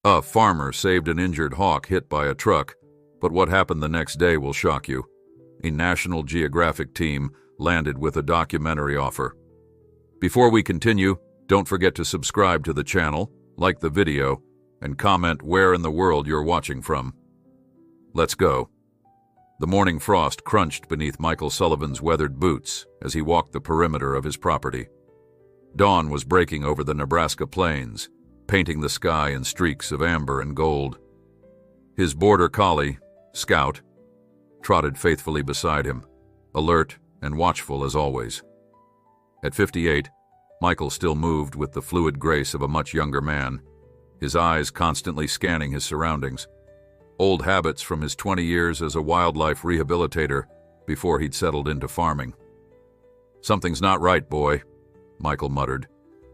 A farmer saved an injured hawk hit by a truck, but what happened the next day will shock you. A National Geographic team landed with a documentary offer. Before we continue, don't forget to subscribe to the channel, like the video, and comment where in the world you're watching from. Let's go. The morning frost crunched beneath Michael Sullivan's weathered boots as he walked the perimeter of his property. Dawn was breaking over the Nebraska plains, painting the sky in streaks of amber and gold. His border collie, Scout, trotted faithfully beside him, alert and watchful as always. At 58, Michael still moved with the fluid grace of a much younger man, his eyes constantly scanning his surroundings. Old habits from his 20 years as a wildlife rehabilitator before he'd settled into farming. "Something's not right, boy," Michael muttered,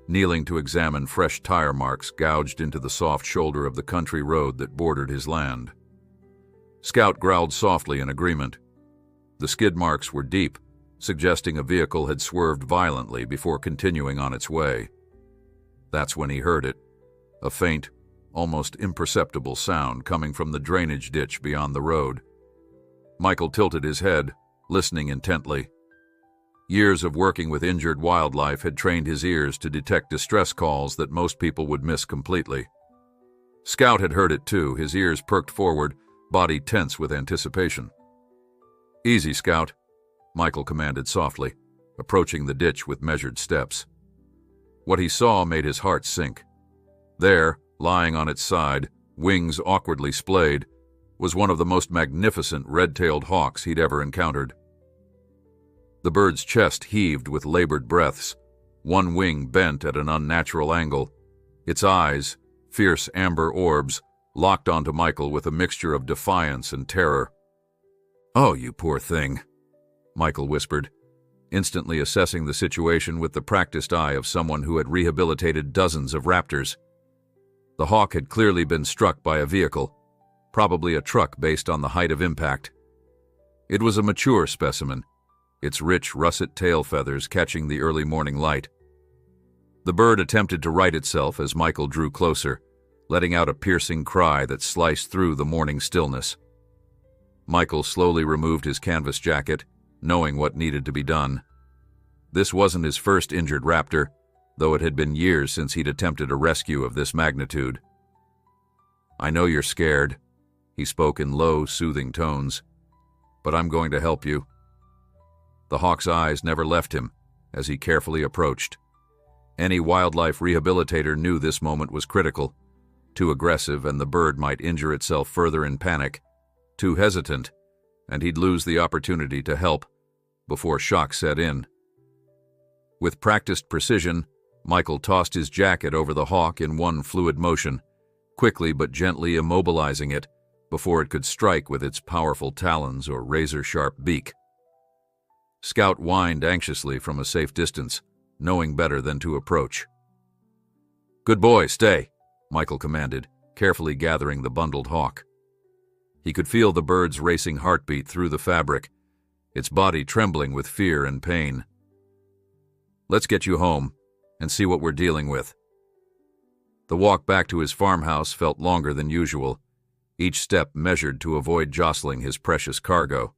kneeling to examine fresh tire marks gouged into the soft shoulder of the country road that bordered his land. Scout growled softly in agreement. The skid marks were deep, suggesting a vehicle had swerved violently before continuing on its way. That's when he heard it, a faint, almost imperceptible sound coming from the drainage ditch beyond the road. Michael tilted his head, listening intently. Years of working with injured wildlife had trained his ears to detect distress calls that most people would miss completely. Scout had heard it too, his ears perked forward, body tense with anticipation. "Easy, Scout," Michael commanded softly, approaching the ditch with measured steps. What he saw made his heart sink. There, lying on its side, wings awkwardly splayed, was one of the most magnificent red-tailed hawks he'd ever encountered. The bird's chest heaved with labored breaths, one wing bent at an unnatural angle. Its eyes, fierce amber orbs, locked onto Michael with a mixture of defiance and terror. "Oh, you poor thing," Michael whispered, instantly assessing the situation with the practiced eye of someone who had rehabilitated dozens of raptors. The hawk had clearly been struck by a vehicle, probably a truck based on the height of impact. It was a mature specimen, its rich russet tail feathers catching the early morning light. The bird attempted to right itself as Michael drew closer, letting out a piercing cry that sliced through the morning stillness. Michael slowly removed his canvas jacket, knowing what needed to be done. This wasn't his first injured raptor, though it had been years since he'd attempted a rescue of this magnitude. "I know you're scared," he spoke in low, soothing tones, "but I'm going to help you." The hawk's eyes never left him as he carefully approached. Any wildlife rehabilitator knew this moment was critical. Too aggressive and the bird might injure itself further in panic. Too hesitant, and he'd lose the opportunity to help before shock set in. With practiced precision, Michael tossed his jacket over the hawk in one fluid motion, quickly but gently immobilizing it before it could strike with its powerful talons or razor-sharp beak. Scout whined anxiously from a safe distance, knowing better than to approach. "Good boy, stay," Michael commanded, carefully gathering the bundled hawk. He could feel the bird's racing heartbeat through the fabric, its body trembling with fear and pain. "Let's get you home and see what we're dealing with." The walk back to his farmhouse felt longer than usual, each step measured to avoid jostling his precious cargo.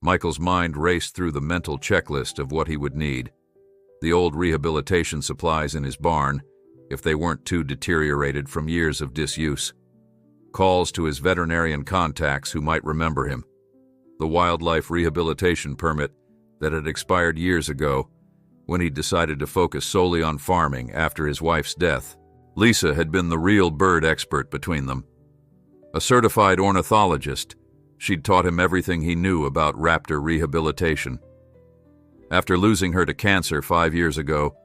Michael's mind raced through the mental checklist of what he would need. The old rehabilitation supplies in his barn, if they weren't too deteriorated from years of disuse. Calls to his veterinarian contacts who might remember him. The wildlife rehabilitation permit that had expired years ago when he decided to focus solely on farming after his wife's death. Lisa had been the real bird expert between them. A certified ornithologist, she'd taught him everything he knew about raptor rehabilitation. After losing her to cancer 5 years ago,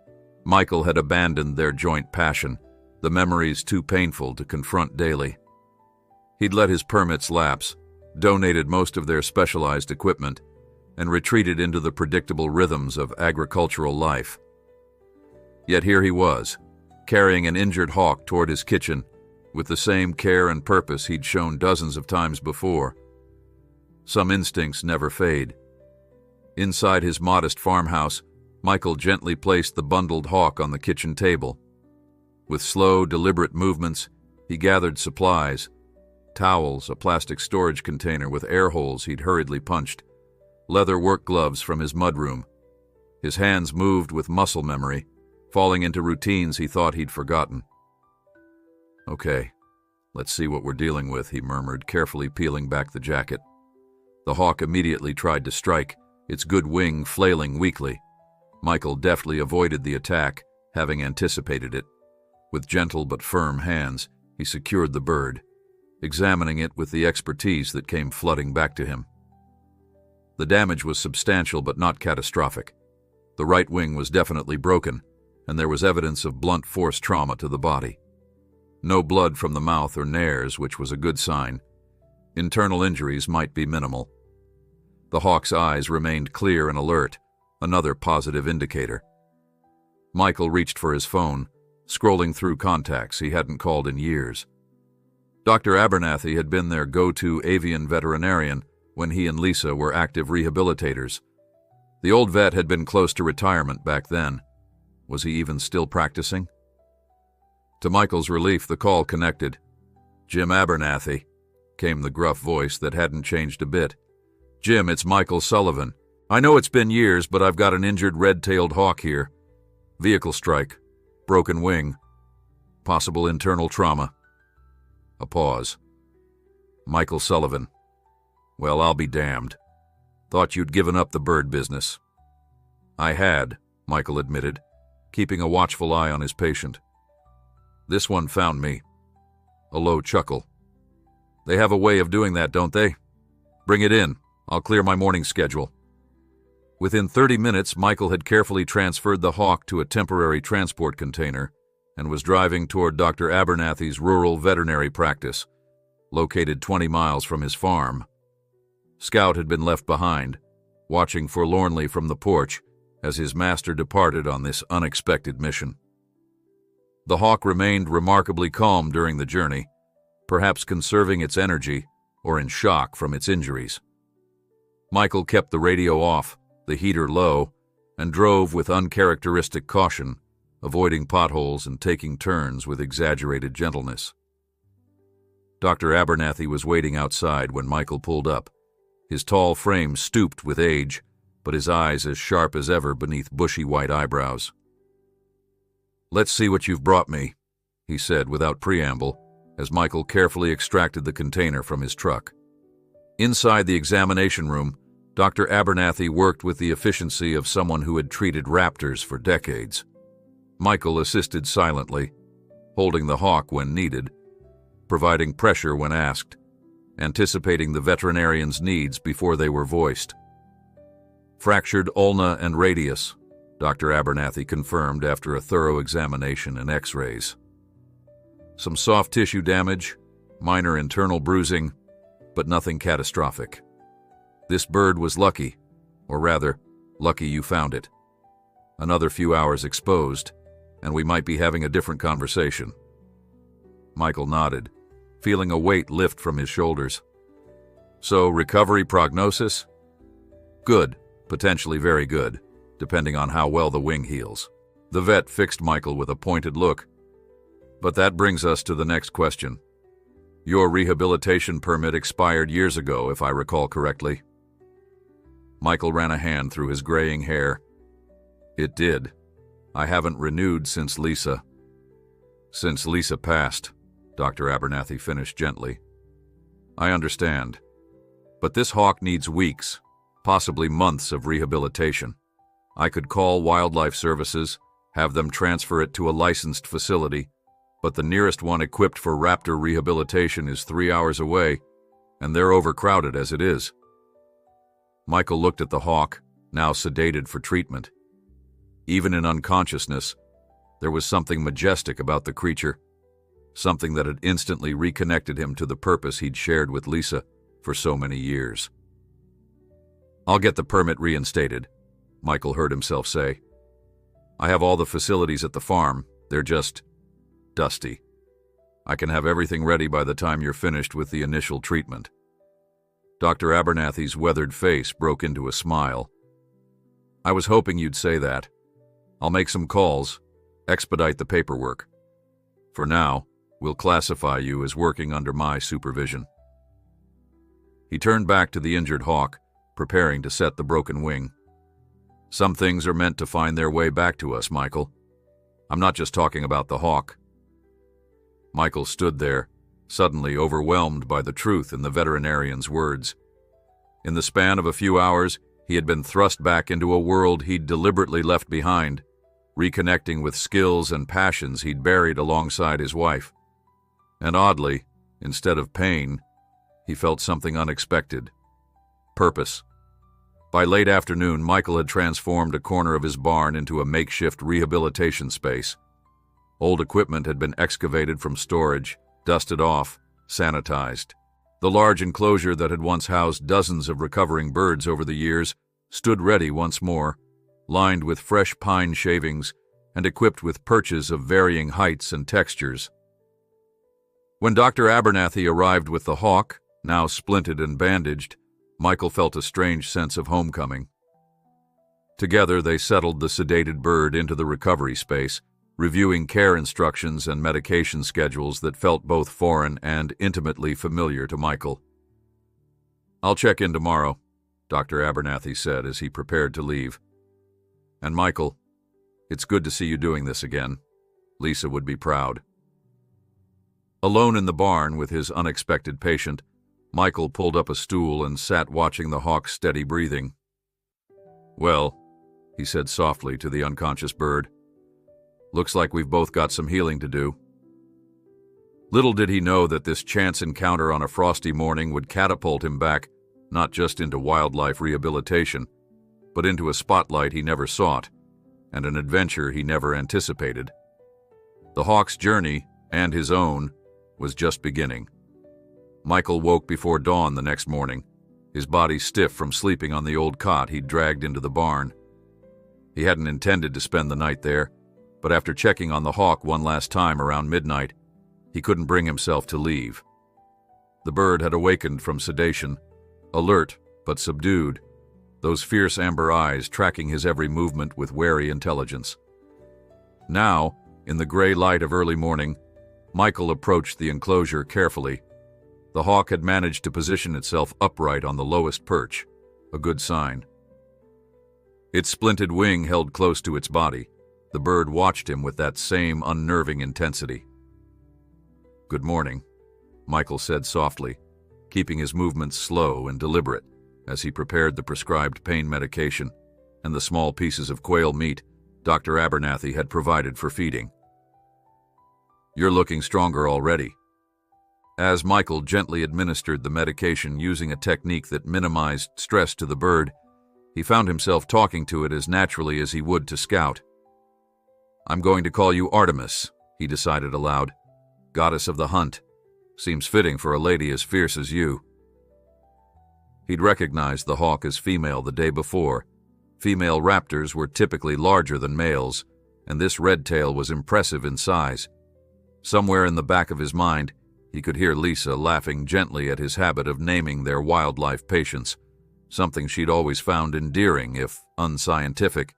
Michael had abandoned their joint passion, the memories too painful to confront daily. He'd let his permits lapse, donated most of their specialized equipment, and retreated into the predictable rhythms of agricultural life. Yet here he was, carrying an injured hawk toward his kitchen, with the same care and purpose he'd shown dozens of times before. Some instincts never fade. Inside his modest farmhouse, Michael gently placed the bundled hawk on the kitchen table. With slow, deliberate movements, He gathered supplies, towels, a plastic storage container with air holes he'd hurriedly punched, leather work gloves from his mudroom. His hands moved with muscle memory, falling into routines he thought he'd forgotten. "Okay, let's see what we're dealing with," he murmured, carefully peeling back the jacket. The hawk immediately tried to strike, its good wing flailing weakly. Michael deftly avoided the attack, having anticipated it. With gentle but firm hands, he secured the bird, examining it with the expertise that came flooding back to him. The damage was substantial but not catastrophic. The right wing was definitely broken, and there was evidence of blunt force trauma to the body. No blood from the mouth or nares, which was a good sign. Internal injuries might be minimal. The hawk's eyes remained clear and alert, another positive indicator. Michael reached for his phone, scrolling through contacts he hadn't called in years. Dr. Abernathy had been their go-to avian veterinarian when he and Lisa were active rehabilitators. The old vet had been close to retirement back then. Was he even still practicing? To Michael's relief, the call connected. "Jim Abernathy," came the gruff voice that hadn't changed a bit. "Jim, it's Michael Sullivan. I know it's been years, but I've got an injured red-tailed hawk here. Vehicle strike, broken wing, possible internal trauma." A pause. "Michael Sullivan. Well, I'll be damned. Thought you'd given up the bird business." "I had," Michael admitted, keeping a watchful eye on his patient. "This one found me." A low chuckle. "They have a way of doing that, don't they? Bring it in. I'll clear my morning schedule." Within 30 minutes, Michael had carefully transferred the hawk to a temporary transport container and was driving toward Dr. Abernathy's rural veterinary practice, located 20 miles from his farm. Scout had been left behind, watching forlornly from the porch as his master departed on this unexpected mission. The hawk remained remarkably calm during the journey, perhaps conserving its energy or in shock from its injuries. Michael kept the radio off, the heater low, and drove with uncharacteristic caution, avoiding potholes and taking turns with exaggerated gentleness. Dr. Abernathy was waiting outside when Michael pulled up, his tall frame stooped with age, but his eyes as sharp as ever beneath bushy white eyebrows. "Let's see what you've brought me," he said without preamble, as Michael carefully extracted the container from his truck. Inside the examination room, Dr. Abernathy worked with the efficiency of someone who had treated raptors for decades. Michael assisted silently, holding the hawk when needed, providing pressure when asked, anticipating the veterinarian's needs before they were voiced. "Fractured ulna and radius," Dr. Abernathy confirmed after a thorough examination and x-rays. "Some soft tissue damage, minor internal bruising, but nothing catastrophic. This bird was lucky, or rather, lucky you found it. Another few hours exposed, and we might be having a different conversation." Michael nodded, feeling a weight lift from his shoulders. "So, recovery prognosis? Good, potentially very good, depending on how well the wing heals." The vet fixed Michael with a pointed look. "But that brings us to the next question. Your rehabilitation permit expired years ago, if I recall correctly." Michael ran a hand through his graying hair. "It did. I haven't renewed since Lisa." "Since Lisa passed," Dr. Abernathy finished gently. "I understand. But this hawk needs weeks, possibly months of rehabilitation. I could call Wildlife Services, have them transfer it to a licensed facility, but the nearest one equipped for raptor rehabilitation is 3 hours away, and they're overcrowded as it is." Michael looked at the hawk, now sedated for treatment. Even in unconsciousness, there was something majestic about the creature, something that had instantly reconnected him to the purpose he'd shared with Lisa for so many years. "I'll get the permit reinstated," Michael heard himself say. "I have all the facilities at the farm. They're just dusty. I can have everything ready by the time you're finished with the initial treatment." Dr. Abernathy's weathered face broke into a smile. "I was hoping you'd say that. I'll make some calls, expedite the paperwork. For now, We'll classify you as working under my supervision." He turned back to the injured hawk, preparing to set the broken wing. "Some things are meant to find their way back to us, Michael. I'm not just talking about the hawk." Michael stood there, suddenly overwhelmed by the truth in the veterinarian's words. In the span of a few hours, he had been thrust back into a world he'd deliberately left behind, reconnecting with skills and passions he'd buried alongside his wife. And oddly, instead of pain, he felt something unexpected: purpose. By late afternoon, Michael had transformed a corner of his barn into a makeshift rehabilitation space. Old equipment had been excavated from storage, dusted off, sanitized. The large enclosure that had once housed dozens of recovering birds over the years stood ready once more, lined with fresh pine shavings and equipped with perches of varying heights and textures. When Dr. Abernathy arrived with the hawk, now splinted and bandaged, Michael felt a strange sense of homecoming. Together they settled the sedated bird into the recovery space, reviewing care instructions and medication schedules that felt both foreign and intimately familiar to Michael. "I'll check in tomorrow," Dr. Abernathy said as he prepared to leave. "And Michael, it's good to see you doing this again. Lisa would be proud." Alone in the barn with his unexpected patient, Michael pulled up a stool and sat watching the hawk's steady breathing. "Well," he said softly to the unconscious bird, "looks like we've both got some healing to do." Little did he know that this chance encounter on a frosty morning would catapult him back, not just into wildlife rehabilitation, but into a spotlight he never sought, and an adventure he never anticipated. The hawk's journey, and his own, was just beginning. Michael woke before dawn the next morning, his body stiff from sleeping on the old cot he'd dragged into the barn. He hadn't intended to spend the night there, but after checking on the hawk one last time around midnight, he couldn't bring himself to leave. The bird had awakened from sedation, alert but subdued, those fierce amber eyes tracking his every movement with wary intelligence. Now, in the gray light of early morning, Michael approached the enclosure carefully. The hawk had managed to position itself upright on the lowest perch, a good sign. Its splinted wing held close to its body. The bird watched him with that same unnerving intensity. "Good morning," Michael said softly, keeping his movements slow and deliberate as he prepared the prescribed pain medication and the small pieces of quail meat Dr. Abernathy had provided for feeding. "You're looking stronger already." As Michael gently administered the medication using a technique that minimized stress to the bird, he found himself talking to it as naturally as he would to Scout. "I'm going to call you Artemis," he decided aloud. "Goddess of the hunt. Seems fitting for a lady as fierce as you." He'd recognized the hawk as female the day before. Female raptors were typically larger than males, and this red tail was impressive in size. Somewhere in the back of his mind, he could hear Lisa laughing gently at his habit of naming their wildlife patients, something she'd always found endearing, if unscientific.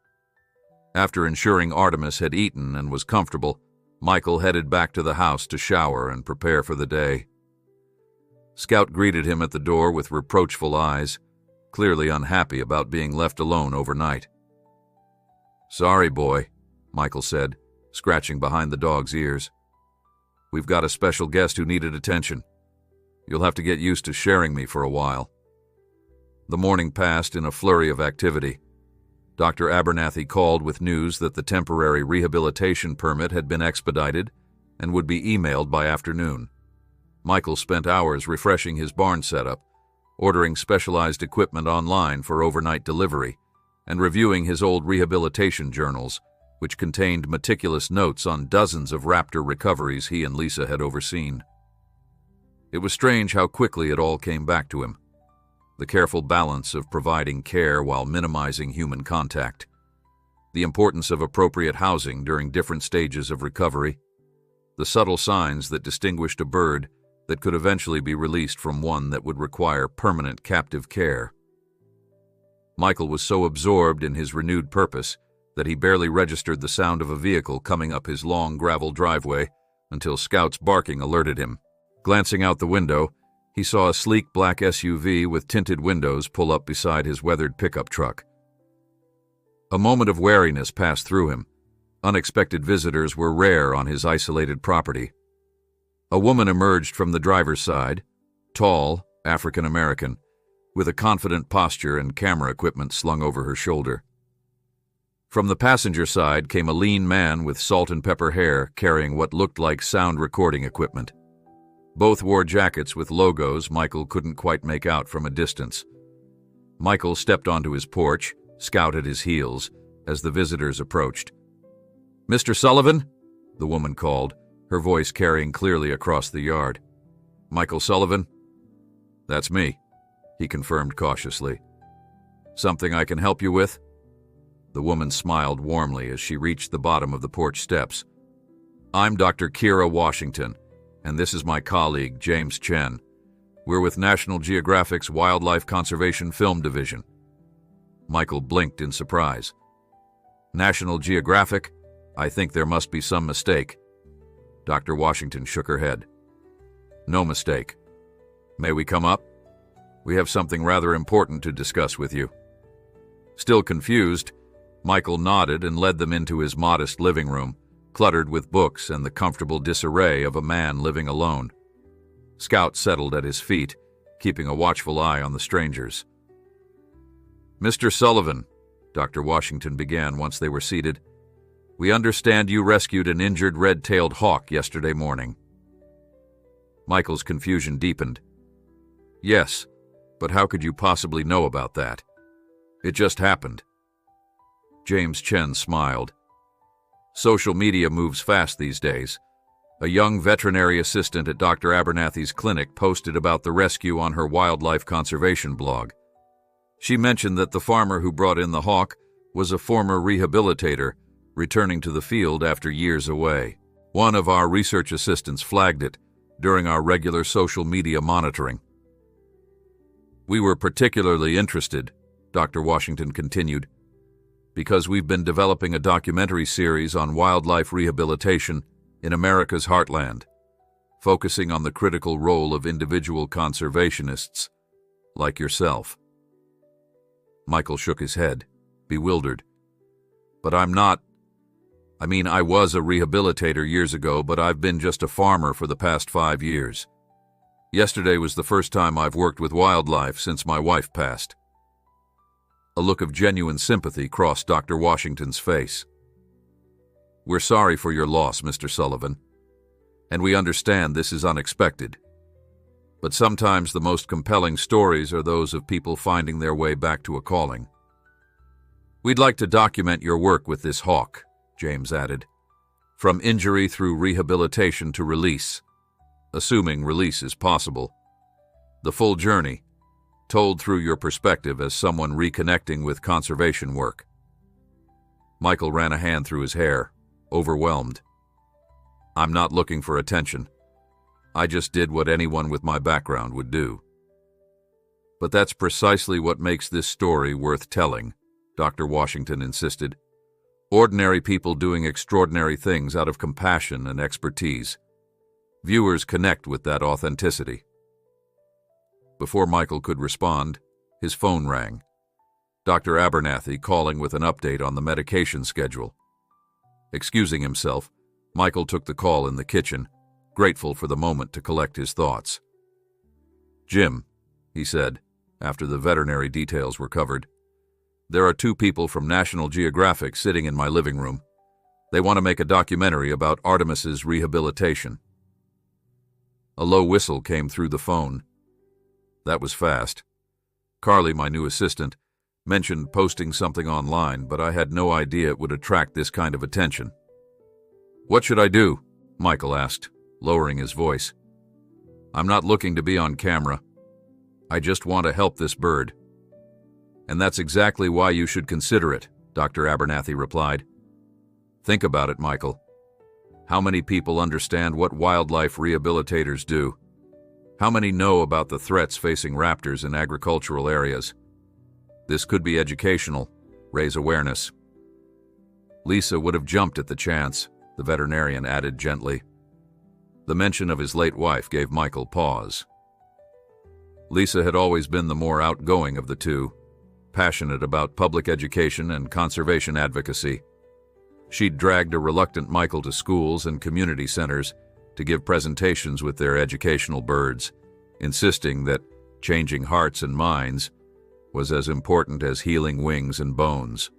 After ensuring Artemis had eaten and was comfortable, Michael headed back to the house to shower and prepare for the day. Scout greeted him at the door with reproachful eyes, clearly unhappy about being left alone overnight. "Sorry, boy," Michael said, scratching behind the dog's ears. "We've got a special guest who needed attention. You'll have to get used to sharing me for a while." The morning passed in a flurry of activity. Dr. Abernathy called with news that the temporary rehabilitation permit had been expedited and would be emailed by afternoon. Michael spent hours refreshing his barn setup, ordering specialized equipment online for overnight delivery, and reviewing his old rehabilitation journals, which contained meticulous notes on dozens of raptor recoveries he and Lisa had overseen. It was strange how quickly it all came back to him. The careful balance of providing care while minimizing human contact. The importance of appropriate housing during different stages of recovery. The subtle signs that distinguished a bird that could eventually be released from one that would require permanent captive care. Michael was so absorbed in his renewed purpose that he barely registered the sound of a vehicle coming up his long gravel driveway until Scout's barking alerted him. Glancing out the window, he saw a sleek black SUV with tinted windows pull up beside his weathered pickup truck. A moment of wariness passed through him. Unexpected visitors were rare on his isolated property. A woman emerged from the driver's side, tall, African American, with a confident posture and camera equipment slung over her shoulder. From the passenger side came a lean man with salt and pepper hair carrying what looked like sound recording equipment. Both wore jackets with logos Michael couldn't quite make out from a distance. Michael stepped onto his porch, Scout at his heels, as the visitors approached. "Mr. Sullivan?" the woman called, her voice carrying clearly across the yard. "Michael Sullivan?" "That's me," he confirmed cautiously. "Something I can help you with?" The woman smiled warmly as she reached the bottom of the porch steps. "I'm Dr. Kira Washington, and this is my colleague, James Chen. We're with National Geographic's Wildlife Conservation Film Division." Michael blinked in surprise. "National Geographic? I think there must be some mistake." Dr. Washington shook her head. "No mistake. May we come up? We have something rather important to discuss with you." Still confused, Michael nodded and led them into his modest living room, cluttered with books and the comfortable disarray of a man living alone. Scout settled at his feet, keeping a watchful eye on the strangers. "Mr. Sullivan," Dr. Washington began once they were seated, "we understand you rescued an injured red-tailed hawk yesterday morning." Michael's confusion deepened. "Yes, but how could you possibly know about that? It just happened." James Chen smiled. "Social media moves fast these days. A young veterinary assistant at Dr. Abernathy's clinic posted about the rescue on her wildlife conservation blog. She mentioned that the farmer who brought in the hawk was a former rehabilitator, returning to the field after years away. One of our research assistants flagged it during our regular social media monitoring. We were particularly interested," Dr. Washington continued, "because we've been developing a documentary series on wildlife rehabilitation in America's heartland, focusing on the critical role of individual conservationists like yourself." Michael shook his head, bewildered. "But I was a rehabilitator years ago, but I've been just a farmer for the past 5 years. Yesterday was the first time I've worked with wildlife since my wife passed." A look of genuine sympathy crossed Dr. Washington's face. "We're sorry for your loss, Mr. Sullivan, and we understand this is unexpected. But sometimes the most compelling stories are those of people finding their way back to a calling. We'd like to document your work with this hawk," James added, "from injury through rehabilitation to release, assuming release is possible. The full journey, told through your perspective as someone reconnecting with conservation work." Michael ran a hand through his hair, overwhelmed. "I'm not looking for attention. I just did what anyone with my background would do." "But that's precisely what makes this story worth telling," Dr. Washington insisted. "Ordinary people doing extraordinary things out of compassion and expertise. Viewers connect with that authenticity." Before Michael could respond, his phone rang. Dr. Abernathy calling with an update on the medication schedule. Excusing himself, Michael took the call in the kitchen, grateful for the moment to collect his thoughts. "Jim," he said, after the veterinary details were covered, "there are 2 people from National Geographic sitting in my living room. They want to make a documentary about Artemis's rehabilitation." A low whistle came through the phone. That was fast. Carly, my new assistant, mentioned posting something online, but I had no idea it would attract this kind of attention. "What should I do?" Michael asked, lowering his voice. "I'm not looking to be on camera. I just want to help this bird." "And that's exactly why you should consider it," Dr. Abernathy replied. "Think about it, Michael. How many people understand what wildlife rehabilitators do? How many know about the threats facing raptors in agricultural areas? This could be educational, raise awareness." "Lisa would have jumped at the chance," the veterinarian added gently. The mention of his late wife gave Michael pause. Lisa had always been the more outgoing of the two, passionate about public education and conservation advocacy. She'd dragged a reluctant Michael to schools and community centers to give presentations with their educational birds, insisting that changing hearts and minds was as important as healing wings and bones.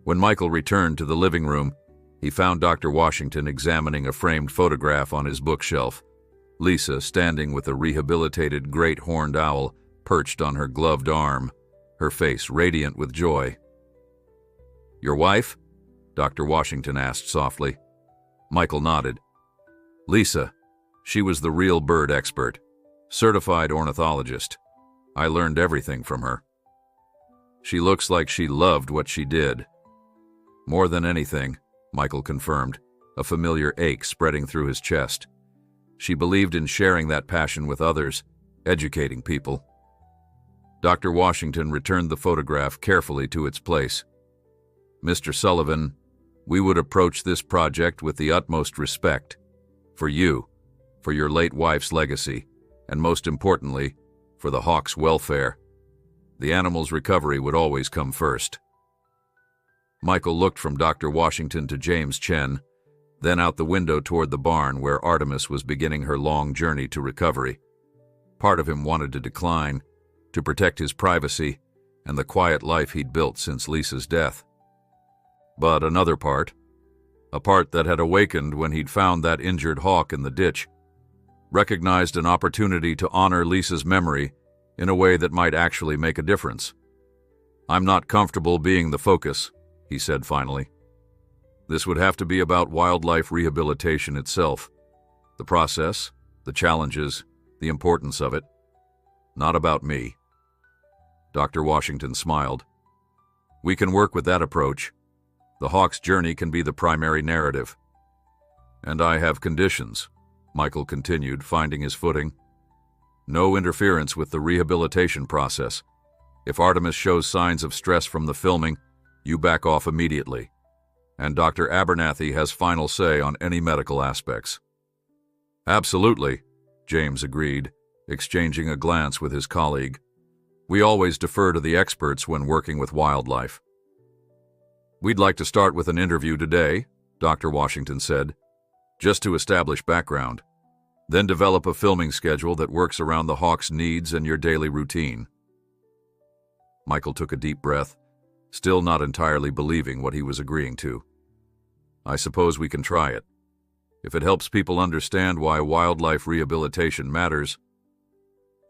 When Michael returned to the living room, he found Dr. Washington examining a framed photograph on his bookshelf, Lisa standing with a rehabilitated great horned owl perched on her gloved arm, her face radiant with joy. "Your wife?" Dr. Washington asked softly. Michael nodded. "Lisa. She was the real bird expert, certified ornithologist. I learned everything from her. She looks like she loved what she did." "More than anything," Michael confirmed, a familiar ache spreading through his chest. "She believed in sharing that passion with others, educating people." Dr. Washington returned the photograph carefully to its place. "Mr. Sullivan, we would approach this project with the utmost respect. For you, for your late wife's legacy, and most importantly, for the hawk's welfare. The animal's recovery would always come first." Michael looked from Dr. Washington to James Chen, then out the window toward the barn where Artemis was beginning her long journey to recovery. Part of him wanted to decline, to protect his privacy and the quiet life he'd built since Lisa's death. But another part, a part that had awakened when he'd found that injured hawk in the ditch, recognized an opportunity to honor Lisa's memory in a way that might actually make a difference. "I'm not comfortable being the focus," he said finally. "This would have to be about wildlife rehabilitation itself, the process, the challenges, the importance of it. Not about me." Dr. Washington smiled. "We can work with that approach. The hawk's journey can be the primary narrative." "And I have conditions," Michael continued, finding his footing. "No interference with the rehabilitation process. If Artemis shows signs of stress from the filming, you back off immediately. And Dr. Abernathy has final say on any medical aspects." "Absolutely," James agreed, exchanging a glance with his colleague. "We always defer to the experts when working with wildlife." "We'd like to start with an interview today," Dr. Washington said, "just to establish background. Then develop a filming schedule that works around the hawk's needs and your daily routine." Michael took a deep breath, still not entirely believing what he was agreeing to. "I suppose we can try it. If it helps people understand why wildlife rehabilitation matters."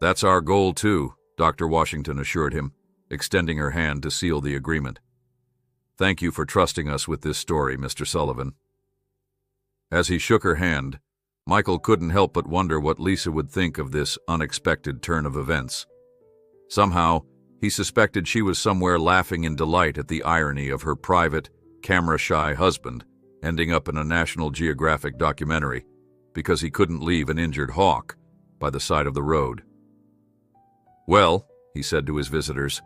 "That's our goal too," Dr. Washington assured him, extending her hand to seal the agreement. "Thank you for trusting us with this story, Mr. Sullivan." As he shook her hand, Michael couldn't help but wonder what Lisa would think of this unexpected turn of events. Somehow, he suspected she was somewhere laughing in delight at the irony of her private, camera-shy husband ending up in a National Geographic documentary because he couldn't leave an injured hawk by the side of the road. "Well," he said to his visitors,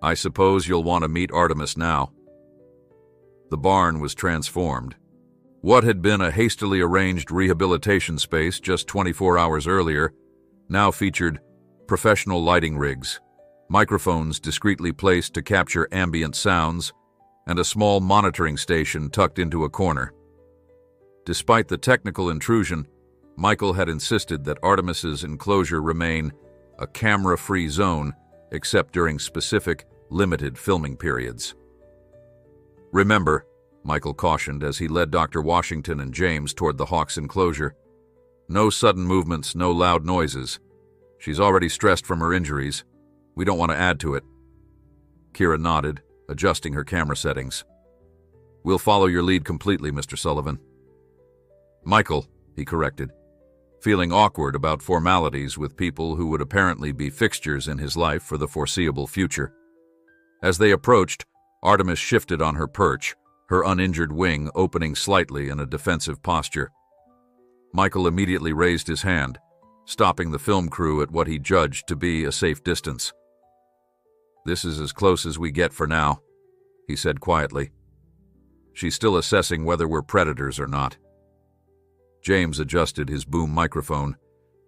"I suppose you'll want to meet Artemis now." The barn was transformed. What had been a hastily arranged rehabilitation space just 24 hours earlier now featured professional lighting rigs, microphones discreetly placed to capture ambient sounds, and a small monitoring station tucked into a corner. Despite the technical intrusion, Michael had insisted that Artemis's enclosure remain a camera-free zone except during specific, limited filming periods. "Remember," Michael cautioned as he led Dr. Washington and James toward the hawk's enclosure, "no sudden movements, no loud noises. She's already stressed from her injuries. We don't want to add to it." Kira nodded, adjusting her camera settings. "We'll follow your lead completely, Mr. Sullivan." "Michael," he corrected, feeling awkward about formalities with people who would apparently be fixtures in his life for the foreseeable future. As they approached, Artemis shifted on her perch, her uninjured wing opening slightly in a defensive posture. Michael immediately raised his hand, stopping the film crew at what he judged to be a safe distance. "This is as close as we get for now," he said quietly. "She's still assessing whether we're predators or not." James adjusted his boom microphone,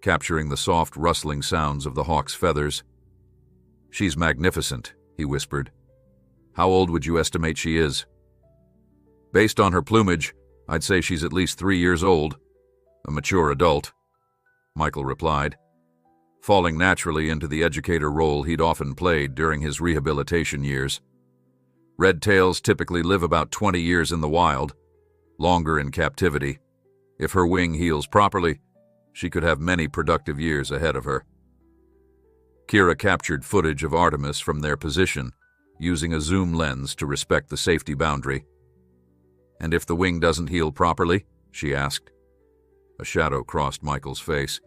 capturing the soft, rustling sounds of the hawk's feathers. "She's magnificent," he whispered. "How old would you estimate she is?" "Based on her plumage, I'd say she's at least 3 years old. A mature adult," Michael replied, falling naturally into the educator role he'd often played during his rehabilitation years. Red tails typically live about 20 years in the wild, longer in captivity. If her wing heals properly, she could have many productive years ahead of her. Kira captured footage of Artemis from their position, using a zoom lens to respect the safety boundary. "And if the wing doesn't heal properly?" she asked. A shadow crossed Michael's face.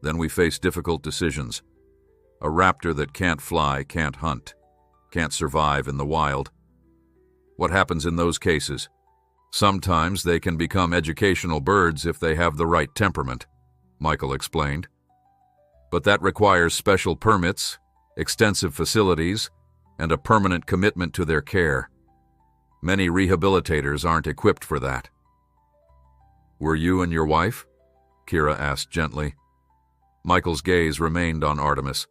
"Then we face difficult decisions. A raptor that can't fly, can't hunt, can't survive in the wild. What happens in those cases? Sometimes they can become educational birds if they have the right temperament," Michael explained. "But that requires special permits, extensive facilities, and a permanent commitment to their care. Many rehabilitators aren't equipped for that." "Were you and your wife?" Kira asked gently. Michael's gaze remained on Artemis.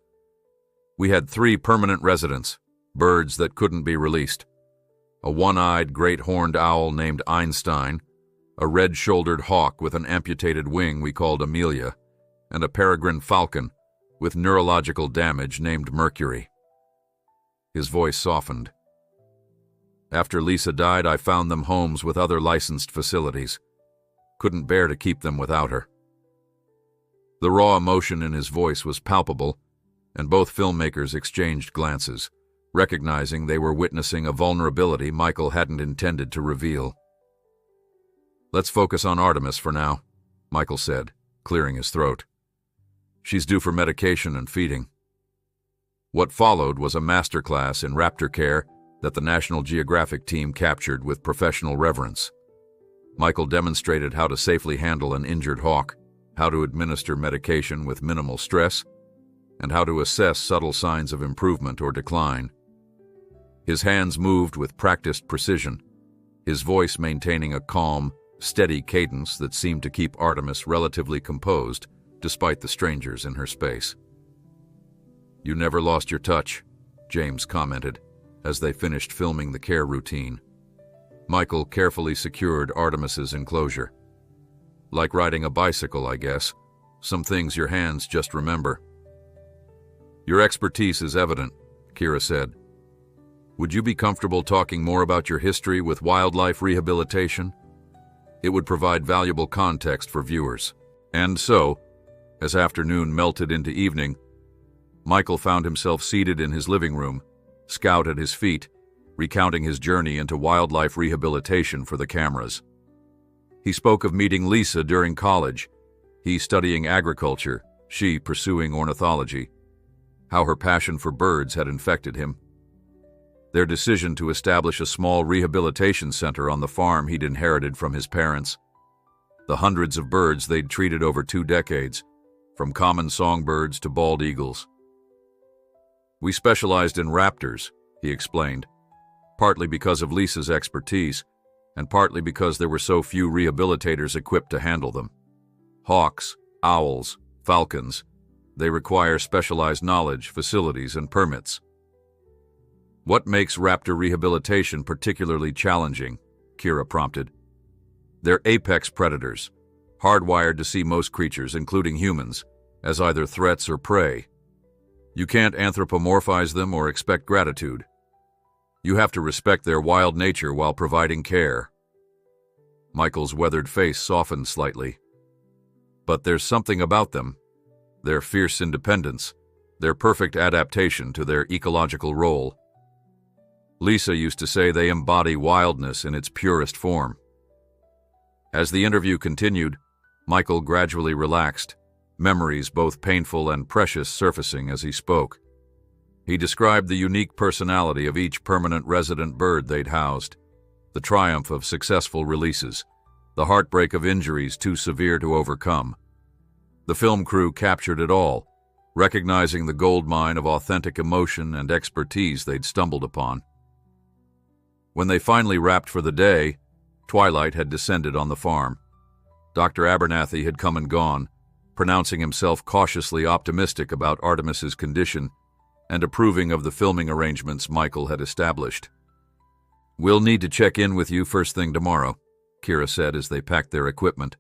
"We had 3 permanent residents, birds that couldn't be released. A one-eyed great horned owl named Einstein, a red-shouldered hawk with an amputated wing we called Amelia, and a peregrine falcon with neurological damage named Mercury." His voice softened. "After Lisa died, I found them homes with other licensed facilities. Couldn't bear to keep them without her." The raw emotion in his voice was palpable, and both filmmakers exchanged glances, recognizing they were witnessing a vulnerability Michael hadn't intended to reveal. "Let's focus on Artemis for now," Michael said, clearing his throat. "She's due for medication and feeding." What followed was a masterclass in raptor care that the National Geographic team captured with professional reverence. Michael demonstrated how to safely handle an injured hawk, how to administer medication with minimal stress, and how to assess subtle signs of improvement or decline. His hands moved with practiced precision, his voice maintaining a calm, steady cadence that seemed to keep Artemis relatively composed despite the strangers in her space. "You never lost your touch," James commented, as they finished filming the care routine. Michael carefully secured Artemis's enclosure. "Like riding a bicycle, I guess. Some things your hands just remember." "Your expertise is evident," Kira said. "Would you be comfortable talking more about your history with wildlife rehabilitation? It would provide valuable context for viewers." And so, as afternoon melted into evening, Michael found himself seated in his living room, Scout at his feet, recounting his journey into wildlife rehabilitation for the cameras. He spoke of meeting Lisa during college, he studying agriculture, she pursuing ornithology, how her passion for birds had infected him, their decision to establish a small rehabilitation center on the farm he'd inherited from his parents, the hundreds of birds they'd treated over 2 decades, from common songbirds to bald eagles. "We specialized in raptors," he explained, partly because of Lisa's expertise, and partly because there were so few rehabilitators equipped to handle them. Hawks, owls, falcons, they require specialized knowledge, facilities, and permits. "What makes raptor rehabilitation particularly challenging?" Kira prompted. "They're apex predators, hardwired to see most creatures, including humans, as either threats or prey. You can't anthropomorphize them or expect gratitude. You have to respect their wild nature while providing care." Michael's weathered face softened slightly. "But there's something about them, their fierce independence, their perfect adaptation to their ecological role. Lisa used to say they embody wildness in its purest form." As the interview continued, Michael gradually relaxed, memories both painful and precious surfacing as he spoke. He described the unique personality of each permanent resident bird they'd housed, the triumph of successful releases, the heartbreak of injuries too severe to overcome. The film crew captured it all, recognizing the goldmine of authentic emotion and expertise they'd stumbled upon. When they finally wrapped for the day, twilight had descended on the farm. Dr. Abernathy had come and gone, pronouncing himself cautiously optimistic about Artemis's condition and approving of the filming arrangements Michael had established. "We'll need to check in with you first thing tomorrow," Kira said as they packed their equipment.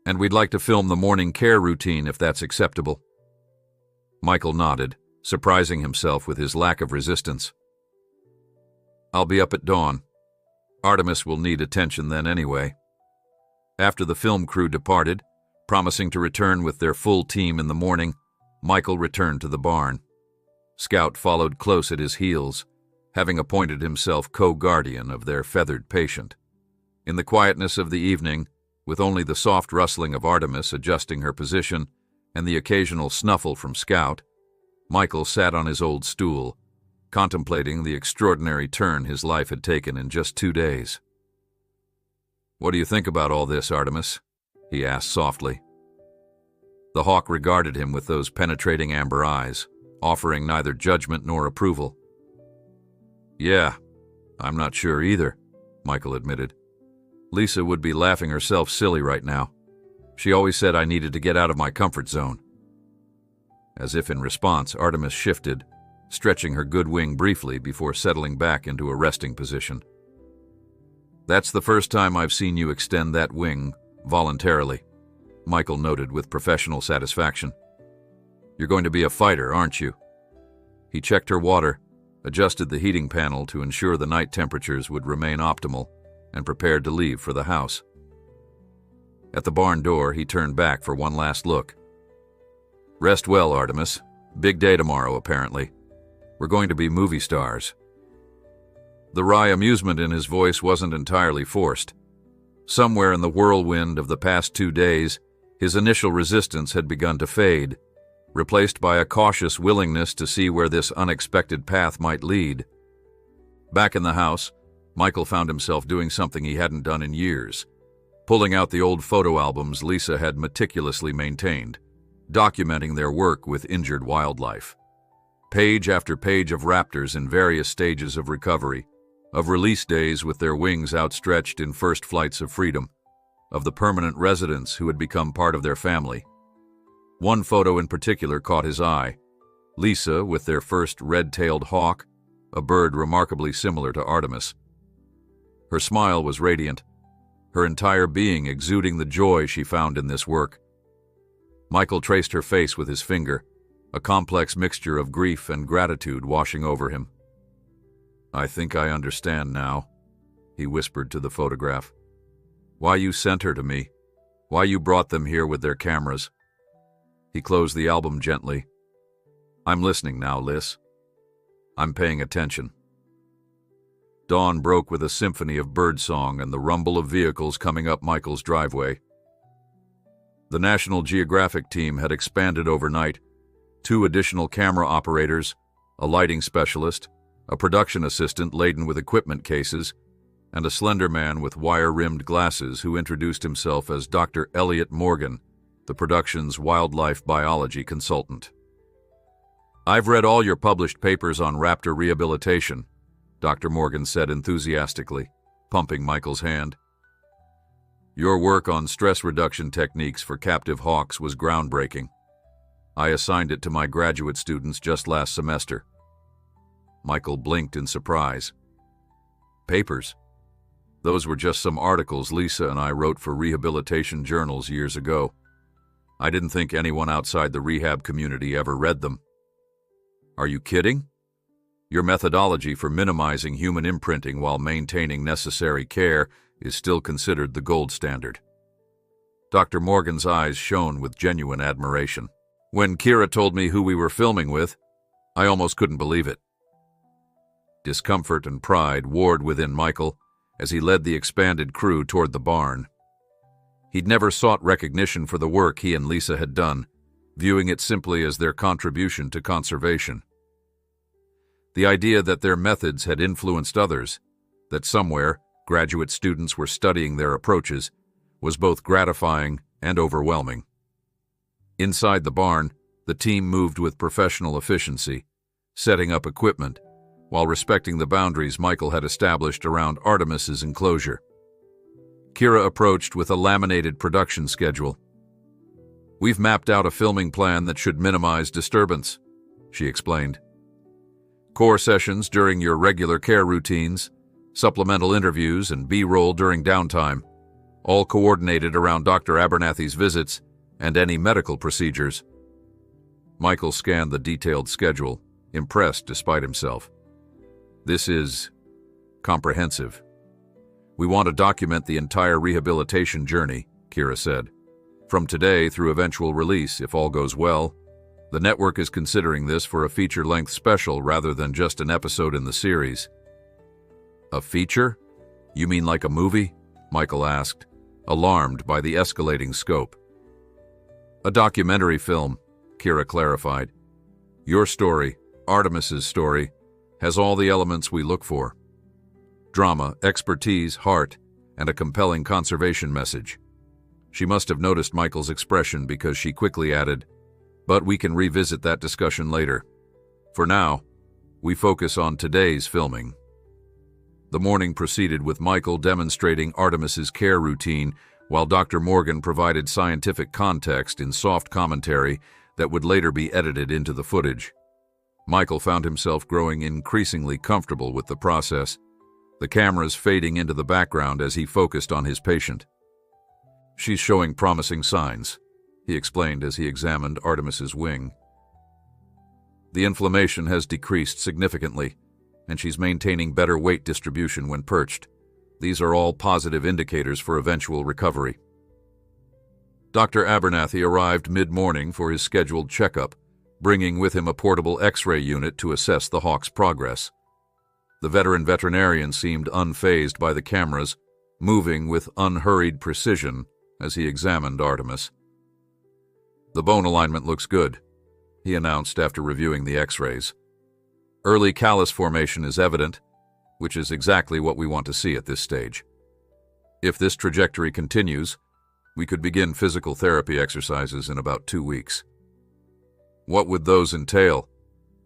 "And we'd like to film the morning care routine if that's acceptable." Michael nodded, surprising himself with his lack of resistance. "I'll be up at dawn. Artemis will need attention then anyway." After the film crew departed, promising to return with their full team in the morning, Michael returned to the barn. Scout followed close at his heels, having appointed himself co-guardian of their feathered patient. In the quietness of the evening, with only the soft rustling of Artemis adjusting her position and the occasional snuffle from Scout, Michael sat on his old stool, contemplating the extraordinary turn his life had taken in just 2 days. "What do you think about all this, Artemis?" he asked softly. The hawk regarded him with those penetrating amber eyes, offering neither judgment nor approval. "Yeah, I'm not sure either," Michael admitted. "Lisa would be laughing herself silly right now. She always said I needed to get out of my comfort zone." As if in response, Artemis shifted, stretching her good wing briefly before settling back into a resting position. "That's the first time I've seen you extend that wing voluntarily," Michael noted with professional satisfaction. "You're going to be a fighter, aren't you?" He checked her water, adjusted the heating panel to ensure the night temperatures would remain optimal, and prepared to leave for the house. At the barn door, he turned back for one last look. "Rest well, Artemis. Big day tomorrow, apparently. We're going to be movie stars." The wry amusement in his voice wasn't entirely forced. Somewhere in the whirlwind of the past 2 days, his initial resistance had begun to fade, replaced by a cautious willingness to see where this unexpected path might lead. Back in the house, Michael found himself doing something he hadn't done in years, pulling out the old photo albums Lisa had meticulously maintained, documenting their work with injured wildlife. Page after page of raptors in various stages of recovery, of release days with their wings outstretched in first flights of freedom, of the permanent residents who had become part of their family. One photo in particular caught his eye: Lisa with their first red-tailed hawk, a bird remarkably similar to Artemis. Her smile was radiant, her entire being exuding the joy she found in this work. Michael traced her face with his finger, a complex mixture of grief and gratitude washing over him. "I think I understand now," he whispered to the photograph. "Why you sent her to me, why you brought them here with their cameras." He closed the album gently. "I'm listening now, Liz. I'm paying attention." Dawn broke with a symphony of birdsong and the rumble of vehicles coming up Michael's driveway. The National Geographic team had expanded overnight. 2 additional camera operators, a lighting specialist, a production assistant laden with equipment cases, and a slender man with wire-rimmed glasses who introduced himself as Dr. Elliot Morgan, the production's wildlife biology consultant. "I've read all your published papers on raptor rehabilitation," Dr. Morgan said enthusiastically, pumping Michael's hand. "Your work on stress reduction techniques for captive hawks was groundbreaking. I assigned it to my graduate students just last semester." Michael blinked in surprise. "Papers? Those were just some articles Lisa and I wrote for rehabilitation journals years ago. I didn't think anyone outside the rehab community ever read them." "Are you kidding? Your methodology for minimizing human imprinting while maintaining necessary care is still considered the gold standard." Dr. Morgan's eyes shone with genuine admiration. "When Kira told me who we were filming with, I almost couldn't believe it." Discomfort and pride warred within Michael as he led the expanded crew toward the barn. He'd never sought recognition for the work he and Lisa had done, viewing it simply as their contribution to conservation. The idea that their methods had influenced others, that somewhere graduate students were studying their approaches, was both gratifying and overwhelming. Inside the barn, the team moved with professional efficiency, setting up equipment, while respecting the boundaries Michael had established around Artemis's enclosure. Kira approached with a laminated production schedule. "We've mapped out a filming plan that should minimize disturbance," she explained. "Core sessions during your regular care routines, supplemental interviews, and B-roll during downtime, all coordinated around Dr. Abernathy's visits and any medical procedures." Michael scanned the detailed schedule, impressed despite himself. "This is comprehensive. We want to document the entire rehabilitation journey," Kira said. "From today through eventual release, if all goes well. The network is considering this for a feature-length special rather than just an episode in the series." "A feature? You mean like a movie?" Michael asked, alarmed by the escalating scope. "A documentary film," Kira clarified. "Your story, Artemis's story, has all the elements we look for. Drama, expertise, heart, and a compelling conservation message." She must have noticed Michael's expression because she quickly added, "But we can revisit that discussion later. For now, we focus on today's filming." The morning proceeded with Michael demonstrating Artemis's care routine while Dr. Morgan provided scientific context in soft commentary that would later be edited into the footage. Michael found himself growing increasingly comfortable with the process, the cameras fading into the background as he focused on his patient. "She's showing promising signs," he explained as he examined Artemis's wing. "The inflammation has decreased significantly, and she's maintaining better weight distribution when perched. These are all positive indicators for eventual recovery." Dr. Abernathy arrived mid-morning for his scheduled checkup, bringing with him a portable X-ray unit to assess the hawk's progress. The veteran veterinarian seemed unfazed by the cameras, moving with unhurried precision as he examined Artemis. "The bone alignment looks good," he announced after reviewing the X-rays. "Early callus formation is evident, which is exactly what we want to see at this stage. If this trajectory continues, we could begin physical therapy exercises in about 2 weeks." "What would those entail?"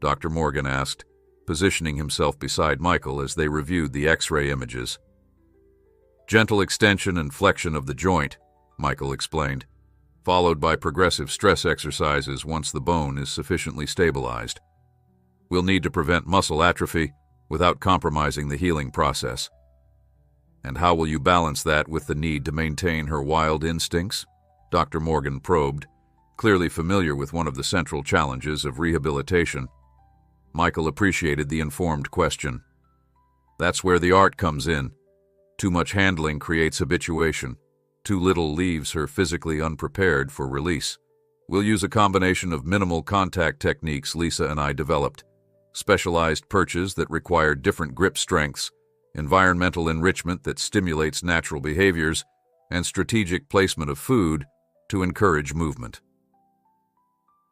Dr. Morgan asked, positioning himself beside Michael as they reviewed the X-ray images. "Gentle extension and flexion of the joint," Michael explained, "followed by progressive stress exercises once the bone is sufficiently stabilized. We'll need to prevent muscle atrophy without compromising the healing process." "And how will you balance that with the need to maintain her wild instincts?" Dr. Morgan probed, clearly familiar with one of the central challenges of rehabilitation. Michael appreciated the informed question. "That's where the art comes in. Too much handling creates habituation. Too little leaves her physically unprepared for release. We'll use a combination of minimal contact techniques Lisa and I developed, specialized perches that require different grip strengths, environmental enrichment that stimulates natural behaviors, and strategic placement of food to encourage movement."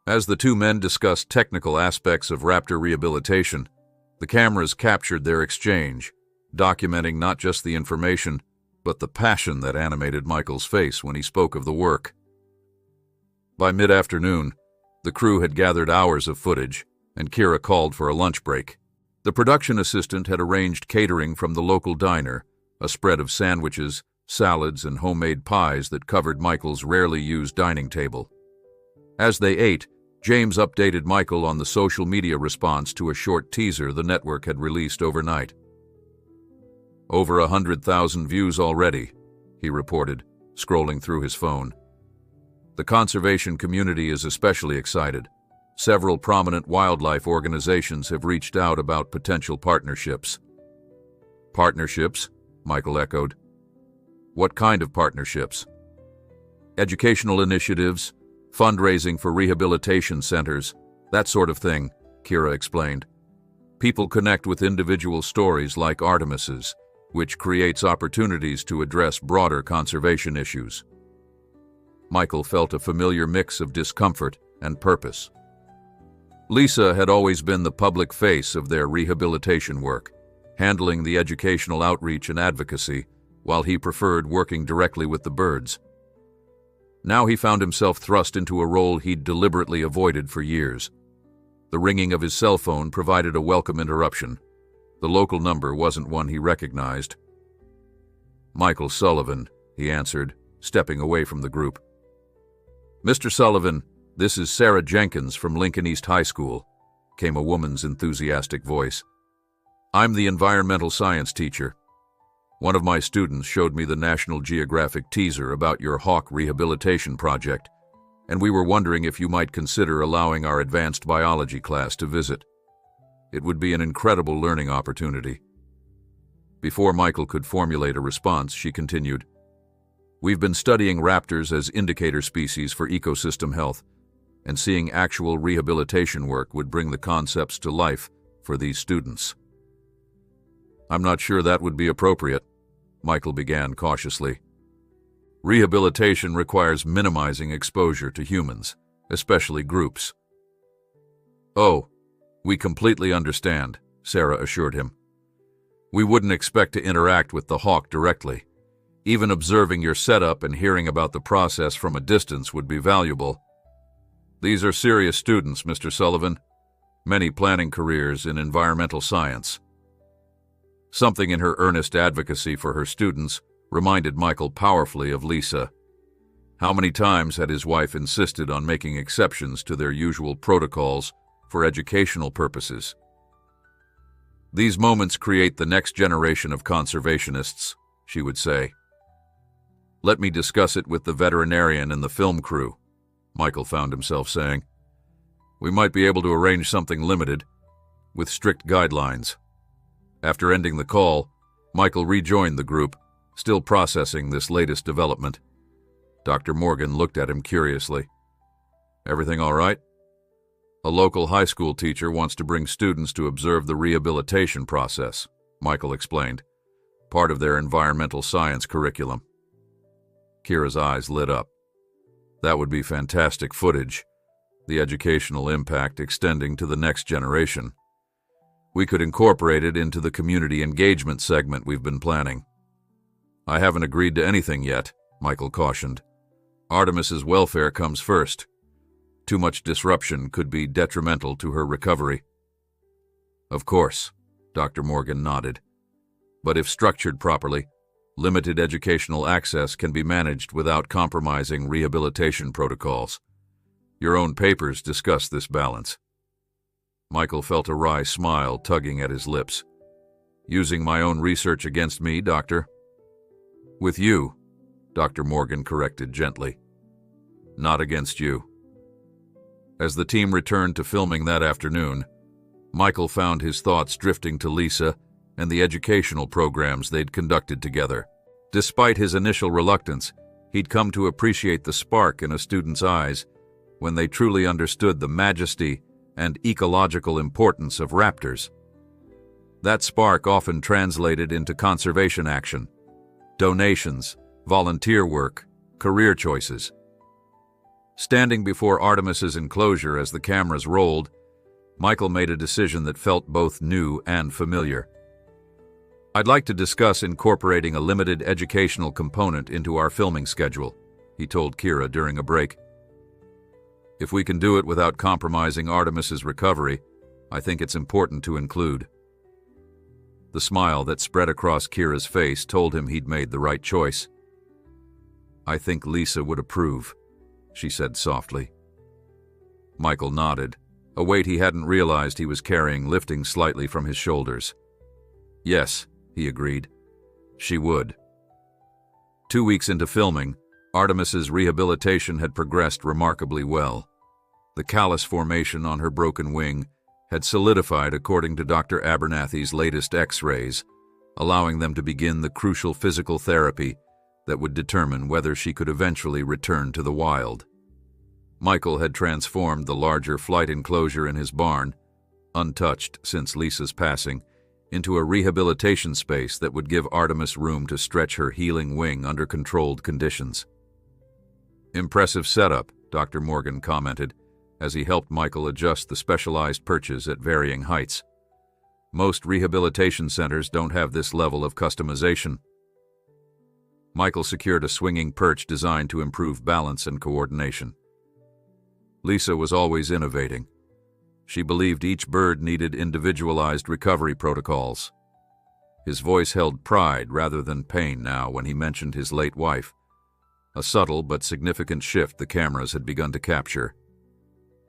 As the two men discussed technical aspects of raptor rehabilitation, the cameras captured their exchange, documenting not just the information, but the passion that animated Michael's face when he spoke of the work. By mid-afternoon, the crew had gathered hours of footage, and Kira called for a lunch break. The production assistant had arranged catering from the local diner, a spread of sandwiches, salads, and homemade pies that covered Michael's rarely used dining table. As they ate, James updated Michael on the social media response to a short teaser the network had released overnight. "Over 100,000 views already," he reported, scrolling through his phone. "The conservation community is especially excited. Several prominent wildlife organizations have reached out about potential partnerships." "Partnerships?" Michael echoed. "What kind of partnerships?" "Educational initiatives, fundraising for rehabilitation centers, that sort of thing," Kira explained. "People connect with individual stories like Artemis's, which creates opportunities to address broader conservation issues." Michael felt a familiar mix of discomfort and purpose. Lisa had always been the public face of their rehabilitation work, handling the educational outreach and advocacy, while he preferred working directly with the birds. Now he found himself thrust into a role he'd deliberately avoided for years. The ringing of his cell phone provided a welcome interruption. The local number wasn't one he recognized. "Michael Sullivan," he answered, stepping away from the group. "Mr. Sullivan, this is Sarah Jenkins from Lincoln East High School," came a woman's enthusiastic voice. "I'm the environmental science teacher. One of my students showed me the National Geographic teaser about your hawk rehabilitation project, and we were wondering if you might consider allowing our advanced biology class to visit. It would be an incredible learning opportunity." Before Michael could formulate a response, she continued, "We've been studying raptors as indicator species for ecosystem health, and seeing actual rehabilitation work would bring the concepts to life for these students." "I'm not sure that would be appropriate," Michael began cautiously. "Rehabilitation requires minimizing exposure to humans, especially groups." "Oh, we completely understand," Sarah assured him. "We wouldn't expect to interact with the hawk directly. Even observing your setup and hearing about the process from a distance would be valuable. These are serious students, Mr. Sullivan, many planning careers in environmental science." Something in her earnest advocacy for her students reminded Michael powerfully of Lisa. How many times had his wife insisted on making exceptions to their usual protocols for educational purposes? "These moments create the next generation of conservationists," she would say. "Let me discuss it with the veterinarian and the film crew," Michael found himself saying. "We might be able to arrange something limited, with strict guidelines." After ending the call, Michael rejoined the group, still processing this latest development. Dr. Morgan looked at him curiously. "Everything all right?" "A local high school teacher wants to bring students to observe the rehabilitation process," Michael explained, "part of their environmental science curriculum." Kira's eyes lit up. That would be fantastic footage, the educational impact extending to the next generation. We could incorporate it into the community engagement segment we've been planning. "I haven't agreed to anything yet," Michael cautioned. "Artemis's welfare comes first. Too much disruption could be detrimental to her recovery." "Of course," Dr. Morgan nodded. "But if structured properly, limited educational access can be managed without compromising rehabilitation protocols. Your own papers discuss this balance." Michael felt a wry smile tugging at his lips. "Using my own research against me, Doctor?" "With you," Dr. Morgan corrected gently. "Not against you." As the team returned to filming that afternoon, Michael found his thoughts drifting to Lisa and the educational programs they'd conducted together. Despite his initial reluctance, he'd come to appreciate the spark in a student's eyes when they truly understood the majesty and ecological importance of raptors. That spark often translated into conservation action, donations, volunteer work, career choices. Standing before Artemis's enclosure as the cameras rolled, Michael made a decision that felt both new and familiar. "I'd like to discuss incorporating a limited educational component into our filming schedule," he told Kira during a break. "If we can do it without compromising Artemis's recovery, I think it's important to include." The smile that spread across Kira's face told him he'd made the right choice. "I think Lisa would approve," she said softly. Michael nodded, a weight he hadn't realized he was carrying lifting slightly from his shoulders. "Yes," he agreed. "She would." 2 weeks into filming, Artemis's rehabilitation had progressed remarkably well. The callus formation on her broken wing had solidified according to Dr. Abernathy's latest X-rays, allowing them to begin the crucial physical therapy that would determine whether she could eventually return to the wild. Michael had transformed the larger flight enclosure in his barn, untouched since Lisa's passing, into a rehabilitation space that would give Artemis room to stretch her healing wing under controlled conditions. "Impressive setup," Dr. Morgan commented, as he helped Michael adjust the specialized perches at varying heights. "Most rehabilitation centers don't have this level of customization." Michael secured a swinging perch designed to improve balance and coordination. Lisa was always innovating. She believed each bird needed individualized recovery protocols. His voice held pride rather than pain now when he mentioned his late wife, a subtle but significant shift the cameras had begun to capture.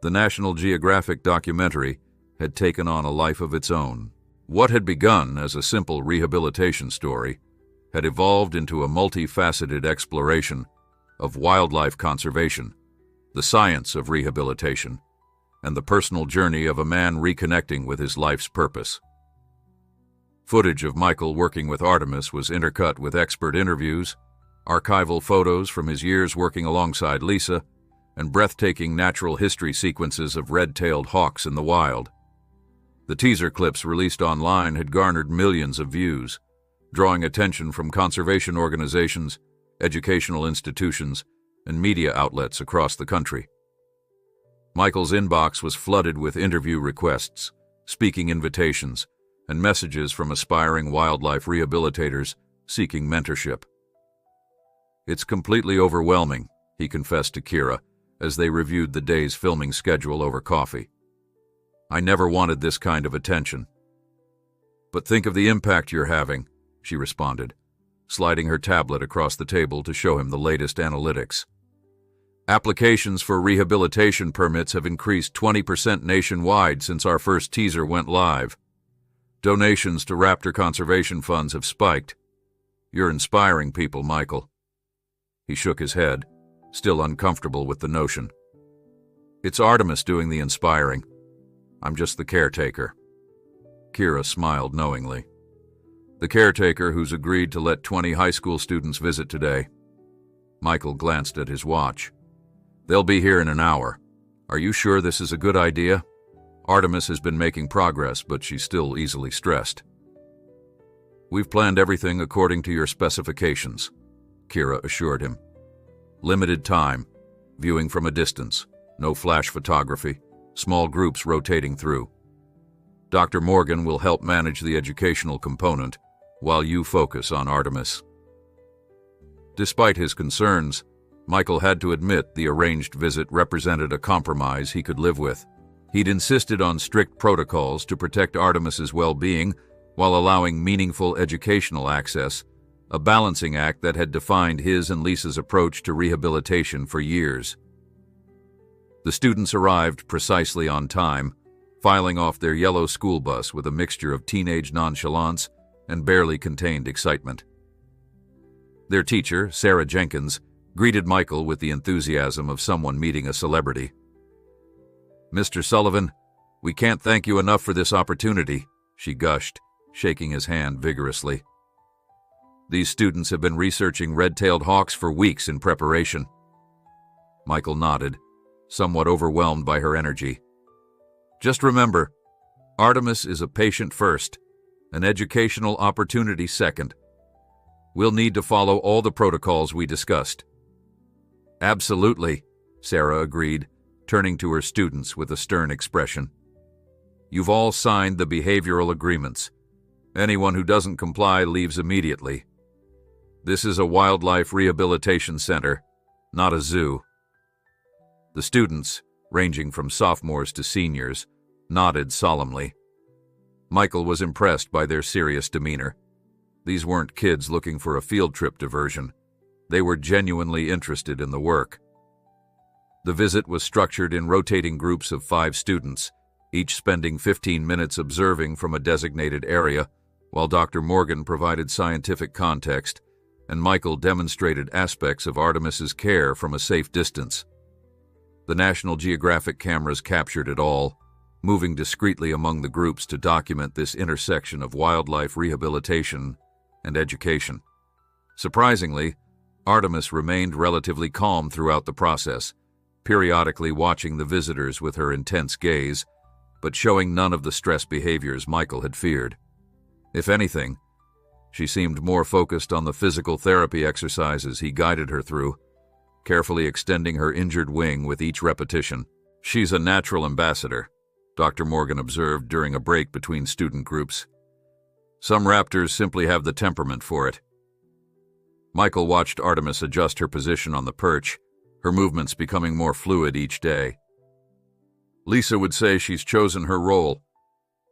The National Geographic documentary had taken on a life of its own. What had begun as a simple rehabilitation story had evolved into a multifaceted exploration of wildlife conservation, the science of rehabilitation, and the personal journey of a man reconnecting with his life's purpose. Footage of Michael working with Artemis was intercut with expert interviews, archival photos from his years working alongside Lisa, and breathtaking natural history sequences of red-tailed hawks in the wild. The teaser clips released online had garnered millions of views, drawing attention from conservation organizations, educational institutions, and media outlets across the country. Michael's inbox was flooded with interview requests, speaking invitations, and messages from aspiring wildlife rehabilitators seeking mentorship. "It's completely overwhelming," he confessed to Kira as they reviewed the day's filming schedule over coffee. "I never wanted this kind of attention." "But think of the impact you're having," she responded, sliding her tablet across the table to show him the latest analytics. "Applications for rehabilitation permits have increased 20% nationwide since our first teaser went live. Donations to raptor conservation funds have spiked. You're inspiring people, Michael." He shook his head, still uncomfortable with the notion. "It's Artemis doing the inspiring. I'm just the caretaker." Kira smiled knowingly. "The caretaker who's agreed to let 20 high school students visit today." Michael glanced at his watch. "They'll be here in an hour. Are you sure this is a good idea? Artemis has been making progress, but she's still easily stressed." "We've planned everything according to your specifications," Kira assured him. "Limited time, viewing from a distance, no flash photography, small groups rotating through. Dr. Morgan will help manage the educational component while you focus on Artemis." Despite his concerns, Michael had to admit the arranged visit represented a compromise he could live with. He'd insisted on strict protocols to protect Artemis's well-being while allowing meaningful educational access, a balancing act that had defined his and Lisa's approach to rehabilitation for years. The students arrived precisely on time, filing off their yellow school bus with a mixture of teenage nonchalance and barely contained excitement. Their teacher, Sarah Jenkins, greeted Michael with the enthusiasm of someone meeting a celebrity. "Mr. Sullivan, we can't thank you enough for this opportunity," she gushed, shaking his hand vigorously. "These students have been researching red-tailed hawks for weeks in preparation." Michael nodded, somewhat overwhelmed by her energy. "Just remember, Artemis is a patient first, an educational opportunity second. We'll need to follow all the protocols we discussed." "Absolutely," Sarah agreed, turning to her students with a stern expression. "You've all signed the behavioral agreements. Anyone who doesn't comply leaves immediately. This is a wildlife rehabilitation center, not a zoo." The students, ranging from sophomores to seniors, nodded solemnly. Michael was impressed by their serious demeanor. These weren't kids looking for a field trip diversion. They were genuinely interested in the work. The visit was structured in rotating groups of 5 students, each spending 15 minutes observing from a designated area, while Dr. Morgan provided scientific context and Michael demonstrated aspects of Artemis's care from a safe distance. The National Geographic cameras captured it all, moving discreetly among the groups to document this intersection of wildlife rehabilitation and education. Surprisingly, Artemis remained relatively calm throughout the process, periodically watching the visitors with her intense gaze, but showing none of the stress behaviors Michael had feared. If anything, she seemed more focused on the physical therapy exercises he guided her through, carefully extending her injured wing with each repetition. "She's a natural ambassador," Dr. Morgan observed during a break between student groups. "Some raptors simply have the temperament for it." Michael watched Artemis adjust her position on the perch, her movements becoming more fluid each day. "Lisa would say she's chosen her role.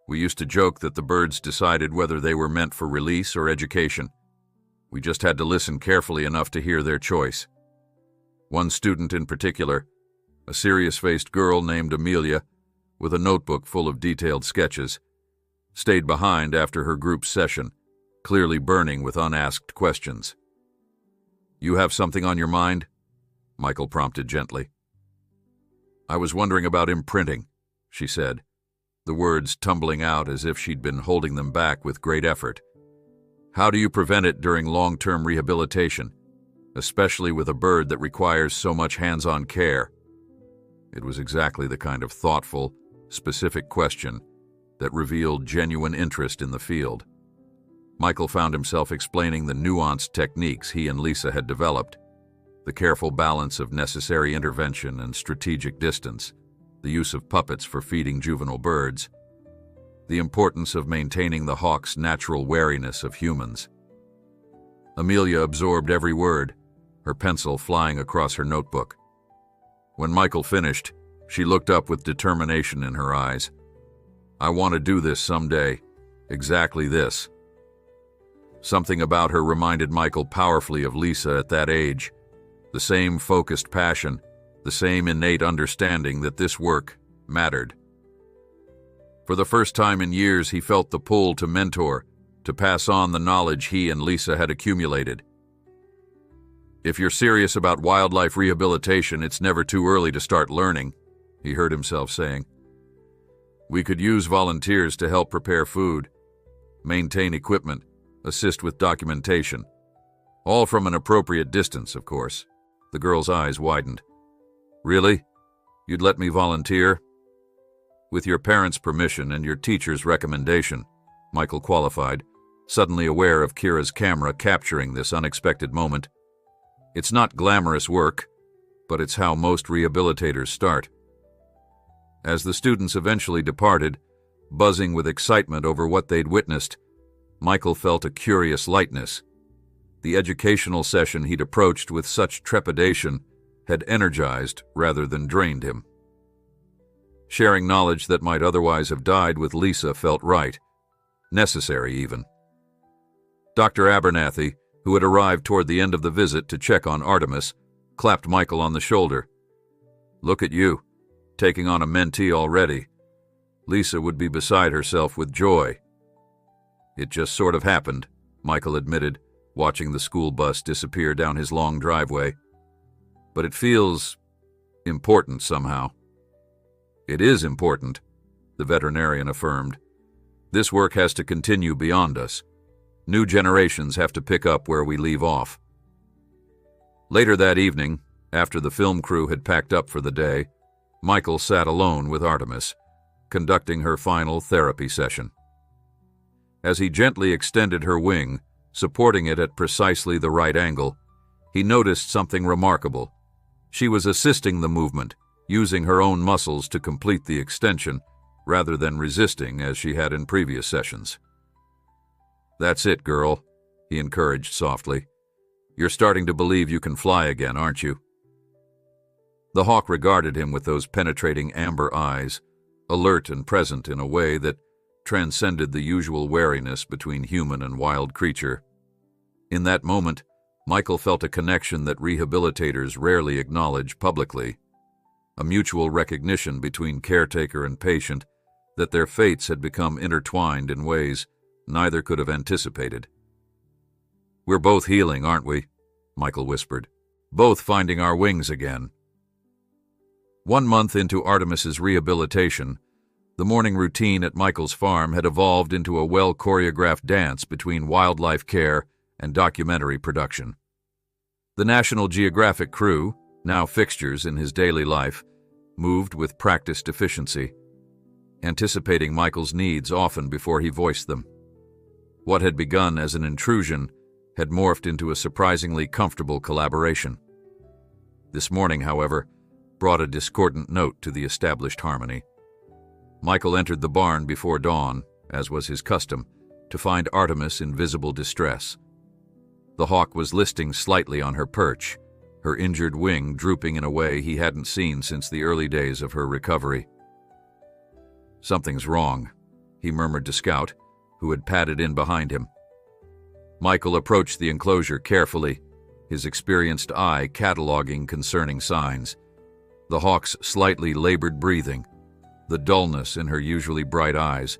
We used to joke that the birds decided whether they were meant for release or education. We just had to listen carefully enough to hear their choice. One student in particular, a serious-faced girl named Amelia, with a notebook full of detailed sketches, stayed behind after her group session, clearly burning with unasked questions. "You have something on your mind?" Michael prompted gently. "I was wondering about imprinting," she said, the words tumbling out as if she'd been holding them back with great effort. "How do you prevent it during long-term rehabilitation, especially with a bird that requires so much hands-on care?" It was exactly the kind of thoughtful, specific question that revealed genuine interest in the field. Michael found himself explaining the nuanced techniques he and Lisa had developed, the careful balance of necessary intervention and strategic distance, the use of puppets for feeding juvenile birds, the importance of maintaining the hawk's natural wariness of humans. Amelia absorbed every word, her pencil flying across her notebook. When Michael finished, she looked up with determination in her eyes. "I want to do this someday. Exactly this." Something about her reminded Michael powerfully of Lisa at that age. The same focused passion, the same innate understanding that this work mattered. For the first time in years, he felt the pull to mentor, to pass on the knowledge he and Lisa had accumulated. "If you're serious about wildlife rehabilitation, it's never too early to start learning," he heard himself saying. "We could use volunteers to help prepare food, maintain equipment, assist with documentation. All from an appropriate distance, of course." The girl's eyes widened. "Really? You'd let me volunteer?" "With your parents' permission and your teacher's recommendation," Michael qualified, suddenly aware of Kira's camera capturing this unexpected moment. "It's not glamorous work, but it's how most rehabilitators start." As the students eventually departed, buzzing with excitement over what they'd witnessed, Michael felt a curious lightness. The educational session he'd approached with such trepidation had energized rather than drained him. Sharing knowledge that might otherwise have died with Lisa felt right, necessary even. Dr. Abernathy, who had arrived toward the end of the visit to check on Artemis, clapped Michael on the shoulder. "Look at you, taking on a mentee already." Lisa would be beside herself with joy. "It just sort of happened," Michael admitted, watching the school bus disappear down his long driveway. "But it feels important somehow." "It is important," the veterinarian affirmed. "This work has to continue beyond us. New generations have to pick up where we leave off." Later that evening, after the film crew had packed up for the day, Michael sat alone with Artemis, conducting her final therapy session. As he gently extended her wing, supporting it at precisely the right angle, he noticed something remarkable. She was assisting the movement, using her own muscles to complete the extension, rather than resisting as she had in previous sessions. "That's it, girl," he encouraged softly. "You're starting to believe you can fly again, aren't you?" The hawk regarded him with those penetrating amber eyes, alert and present in a way that transcended the usual wariness between human and wild creature. In that moment, Michael felt a connection that rehabilitators rarely acknowledge publicly, a mutual recognition between caretaker and patient that their fates had become intertwined in ways neither could have anticipated. "We're both healing, aren't we?" Michael whispered. "Both finding our wings again." 1 month into Artemis's rehabilitation, the morning routine at Michael's farm had evolved into a well-choreographed dance between wildlife care and documentary production. The National Geographic crew, now fixtures in his daily life, moved with practiced efficiency, anticipating Michael's needs often before he voiced them. What had begun as an intrusion had morphed into a surprisingly comfortable collaboration. This morning, however, brought a discordant note to the established harmony. Michael entered the barn before dawn, as was his custom, to find Artemis in visible distress. The hawk was listing slightly on her perch, her injured wing drooping in a way he hadn't seen since the early days of her recovery. "Something's wrong," he murmured to Scout, who had padded in behind him. Michael approached the enclosure carefully, his experienced eye cataloging concerning signs. The hawk's slightly labored breathing, the dullness in her usually bright eyes,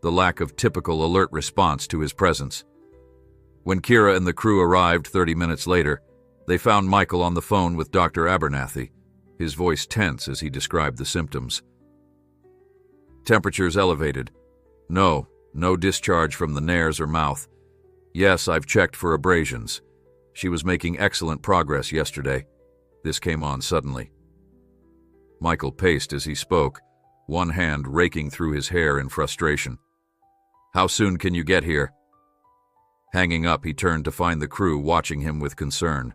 the lack of typical alert response to his presence. When Kira and the crew arrived 30 minutes later, they found Michael on the phone with Dr. Abernathy, his voice tense as he described the symptoms. Temperatures elevated. No discharge from the nares or mouth. Yes, I've checked for abrasions. She was making excellent progress yesterday. This came on suddenly. Michael paced as he spoke, one hand raking through his hair in frustration. How soon can you get here? Hanging up, he turned to find the crew watching him with concern.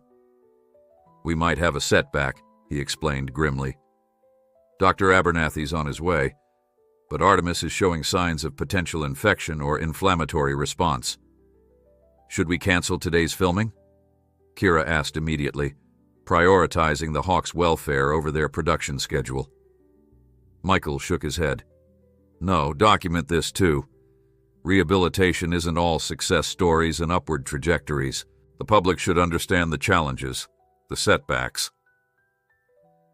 We might have a setback, he explained grimly. Dr. Abernathy's on his way, but Artemis is showing signs of potential infection or inflammatory response. Should we cancel today's filming? Kira asked immediately, prioritizing the Hawks' welfare over their production schedule. Michael shook his head. No, document this too. Rehabilitation isn't all success stories and upward trajectories. The public should understand the challenges, the setbacks.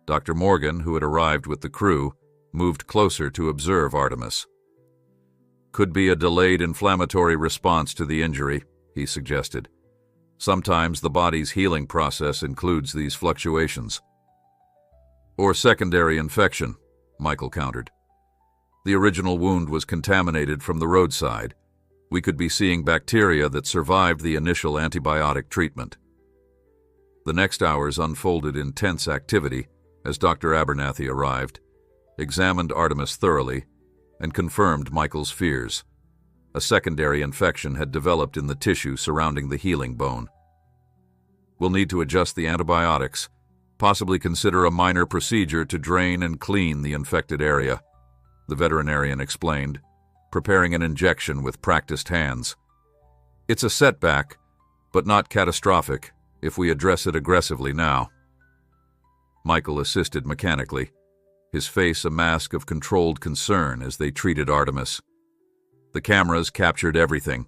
Dr. Morgan, who had arrived with the crew, moved closer to observe Artemis. Could be a delayed inflammatory response to the injury, he suggested. Sometimes the body's healing process includes these fluctuations. Or secondary infection, Michael countered. The original wound was contaminated from the roadside. We could be seeing bacteria that survived the initial antibiotic treatment. The next hours unfolded in tense activity as Dr. Abernathy arrived, examined Artemis thoroughly, and confirmed Michael's fears. A secondary infection had developed in the tissue surrounding the healing bone. We'll need to adjust the antibiotics, possibly consider a minor procedure to drain and clean the infected area, the veterinarian explained, preparing an injection with practiced hands. It's a setback, but not catastrophic if we address it aggressively now. Michael assisted mechanically, his face a mask of controlled concern as they treated Artemis. The cameras captured everything,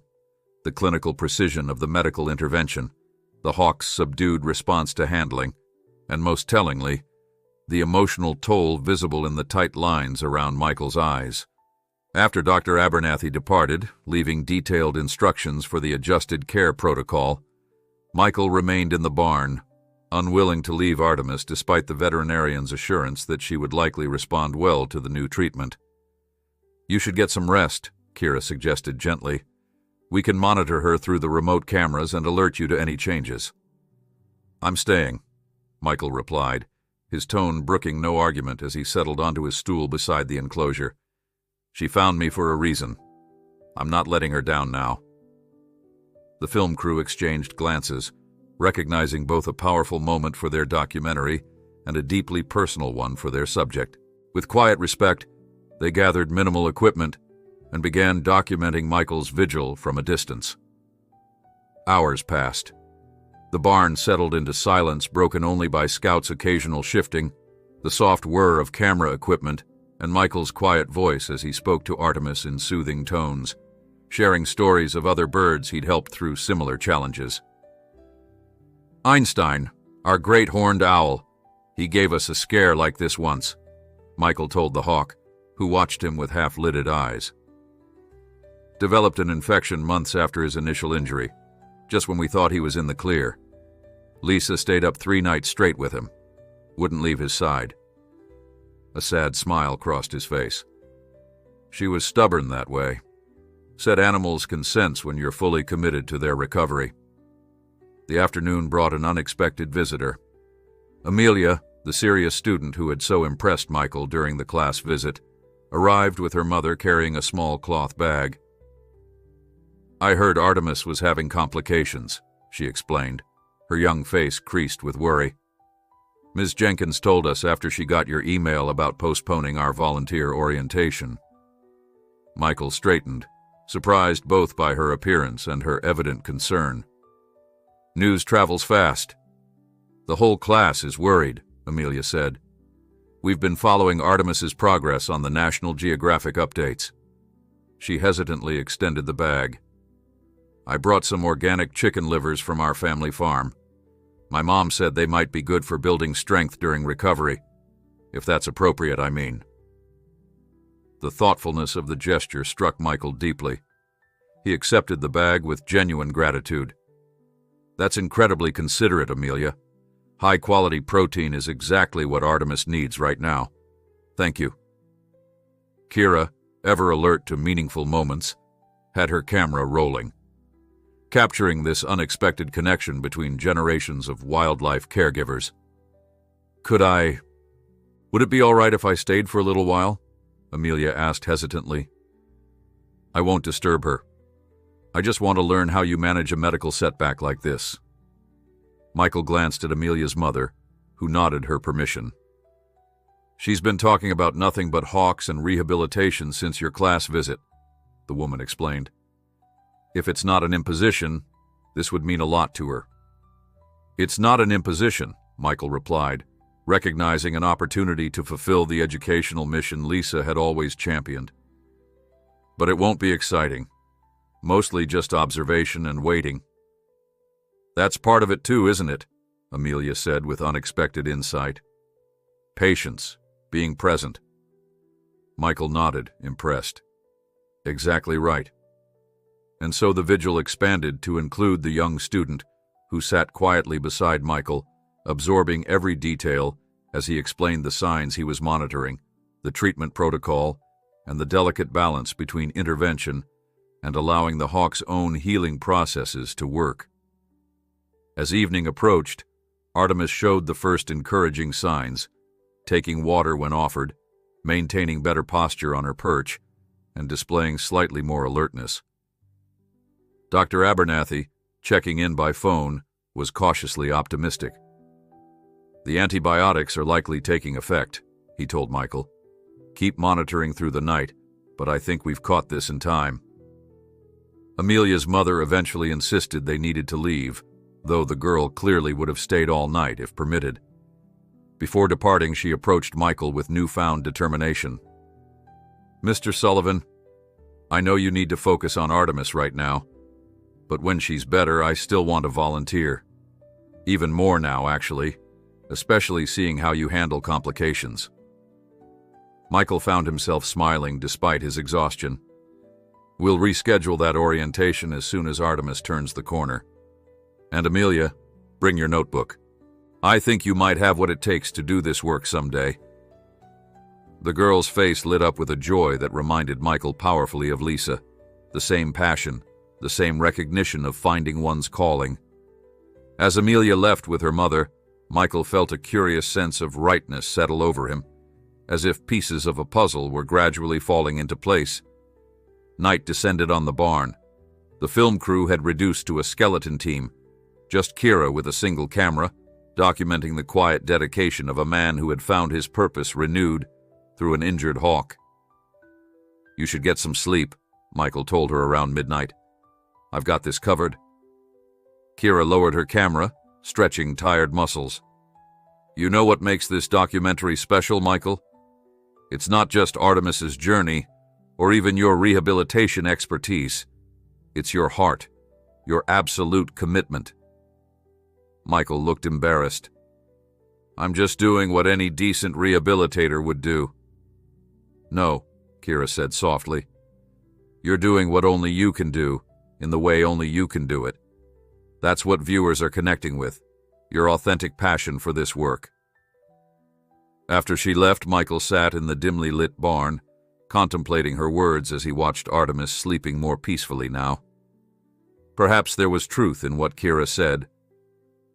the clinical precision of the medical intervention, the Hawk's subdued response to handling, and most tellingly, the emotional toll visible in the tight lines around Michael's eyes. After Dr. Abernathy departed, leaving detailed instructions for the adjusted care protocol, Michael remained in the barn, unwilling to leave Artemis despite the veterinarian's assurance that she would likely respond well to the new treatment. You should get some rest, Kira suggested gently. We can monitor her through the remote cameras and alert you to any changes. I'm staying, Michael replied, his tone brooking no argument as he settled onto his stool beside the enclosure. She found me for a reason. I'm not letting her down now. The film crew exchanged glances, recognizing both a powerful moment for their documentary and a deeply personal one for their subject. With quiet respect, they gathered minimal equipment and began documenting Michael's vigil from a distance. Hours passed. The barn settled into silence broken only by Scout's occasional shifting, the soft whir of camera equipment, and Michael's quiet voice as he spoke to Artemis in soothing tones, sharing stories of other birds he'd helped through similar challenges. Einstein, our great horned owl, he gave us a scare like this once, Michael told the hawk, who watched him with half-lidded eyes. Developed an infection months after his initial injury, just when we thought he was in the clear. Lisa stayed up 3 nights straight with him, wouldn't leave his side. A sad smile crossed his face. She was stubborn that way. Said animals can sense when you're fully committed to their recovery. The afternoon brought an unexpected visitor. Amelia, the serious student who had so impressed Michael during the class visit, arrived with her mother carrying a small cloth bag. I heard Artemis was having complications, she explained, her young face creased with worry. Ms. Jenkins told us after she got your email about postponing our volunteer orientation. Michael straightened, surprised both by her appearance and her evident concern. News travels fast. The whole class is worried, Amelia said. We've been following Artemis's progress on the National Geographic updates. She hesitantly extended the bag. I brought some organic chicken livers from our family farm. My mom said they might be good for building strength during recovery. If that's appropriate, I mean. The thoughtfulness of the gesture struck Michael deeply. He accepted the bag with genuine gratitude. That's incredibly considerate, Amelia. High-quality protein is exactly what Artemis needs right now. Thank you. Kira, ever alert to meaningful moments, had her camera rolling, capturing this unexpected connection between generations of wildlife caregivers. Would it be all right if I stayed for a little while? Amelia asked hesitantly. I won't disturb her. I just want to learn how you manage a medical setback like this. Michael glanced at Amelia's mother, who nodded her permission. She's been talking about nothing but hawks and rehabilitation since your class visit, the woman explained. If it's not an imposition, this would mean a lot to her. It's not an imposition, Michael replied, recognizing an opportunity to fulfill the educational mission Lisa had always championed. But it won't be exciting. Mostly just observation and waiting. That's part of it too, isn't it? Amelia said with unexpected insight. Patience, being present. Michael nodded, impressed. Exactly right. And so the vigil expanded to include the young student, who sat quietly beside Michael, absorbing every detail as he explained the signs he was monitoring, the treatment protocol, and the delicate balance between intervention and allowing the hawk's own healing processes to work. As evening approached, Artemis showed the first encouraging signs, taking water when offered, maintaining better posture on her perch, and displaying slightly more alertness. Dr. Abernathy, checking in by phone, was cautiously optimistic. The antibiotics are likely taking effect, he told Michael. Keep monitoring through the night, but I think we've caught this in time. Amelia's mother eventually insisted they needed to leave, though the girl clearly would have stayed all night if permitted. Before departing, she approached Michael with newfound determination. Mr. Sullivan, I know you need to focus on Artemis right now, but when she's better, I still want to volunteer. Even more now, actually, especially seeing how you handle complications. Michael found himself smiling despite his exhaustion. We'll reschedule that orientation as soon as Artemis turns the corner. And Amelia, bring your notebook. I think you might have what it takes to do this work someday. The girl's face lit up with a joy that reminded Michael powerfully of Lisa. The same passion, the same recognition of finding one's calling. As Amelia left with her mother, Michael felt a curious sense of rightness settle over him, as if pieces of a puzzle were gradually falling into place. Night descended on the barn. The film crew had reduced to a skeleton team, just Kira with a single camera, documenting the quiet dedication of a man who had found his purpose renewed through an injured hawk. You should get some sleep, Michael told her around midnight. I've got this covered. Kira lowered her camera, stretching tired muscles. You know what makes this documentary special, Michael? It's not just Artemis's journey, or even your rehabilitation expertise. It's your heart, your absolute commitment. Michael looked embarrassed. I'm just doing what any decent rehabilitator would do. No, Kira said softly. You're doing what only you can do, in the way only you can do it. That's what viewers are connecting with, your authentic passion for this work. After she left, Michael sat in the dimly lit barn, contemplating her words as he watched Artemis sleeping more peacefully now. Perhaps there was truth in what Kira said.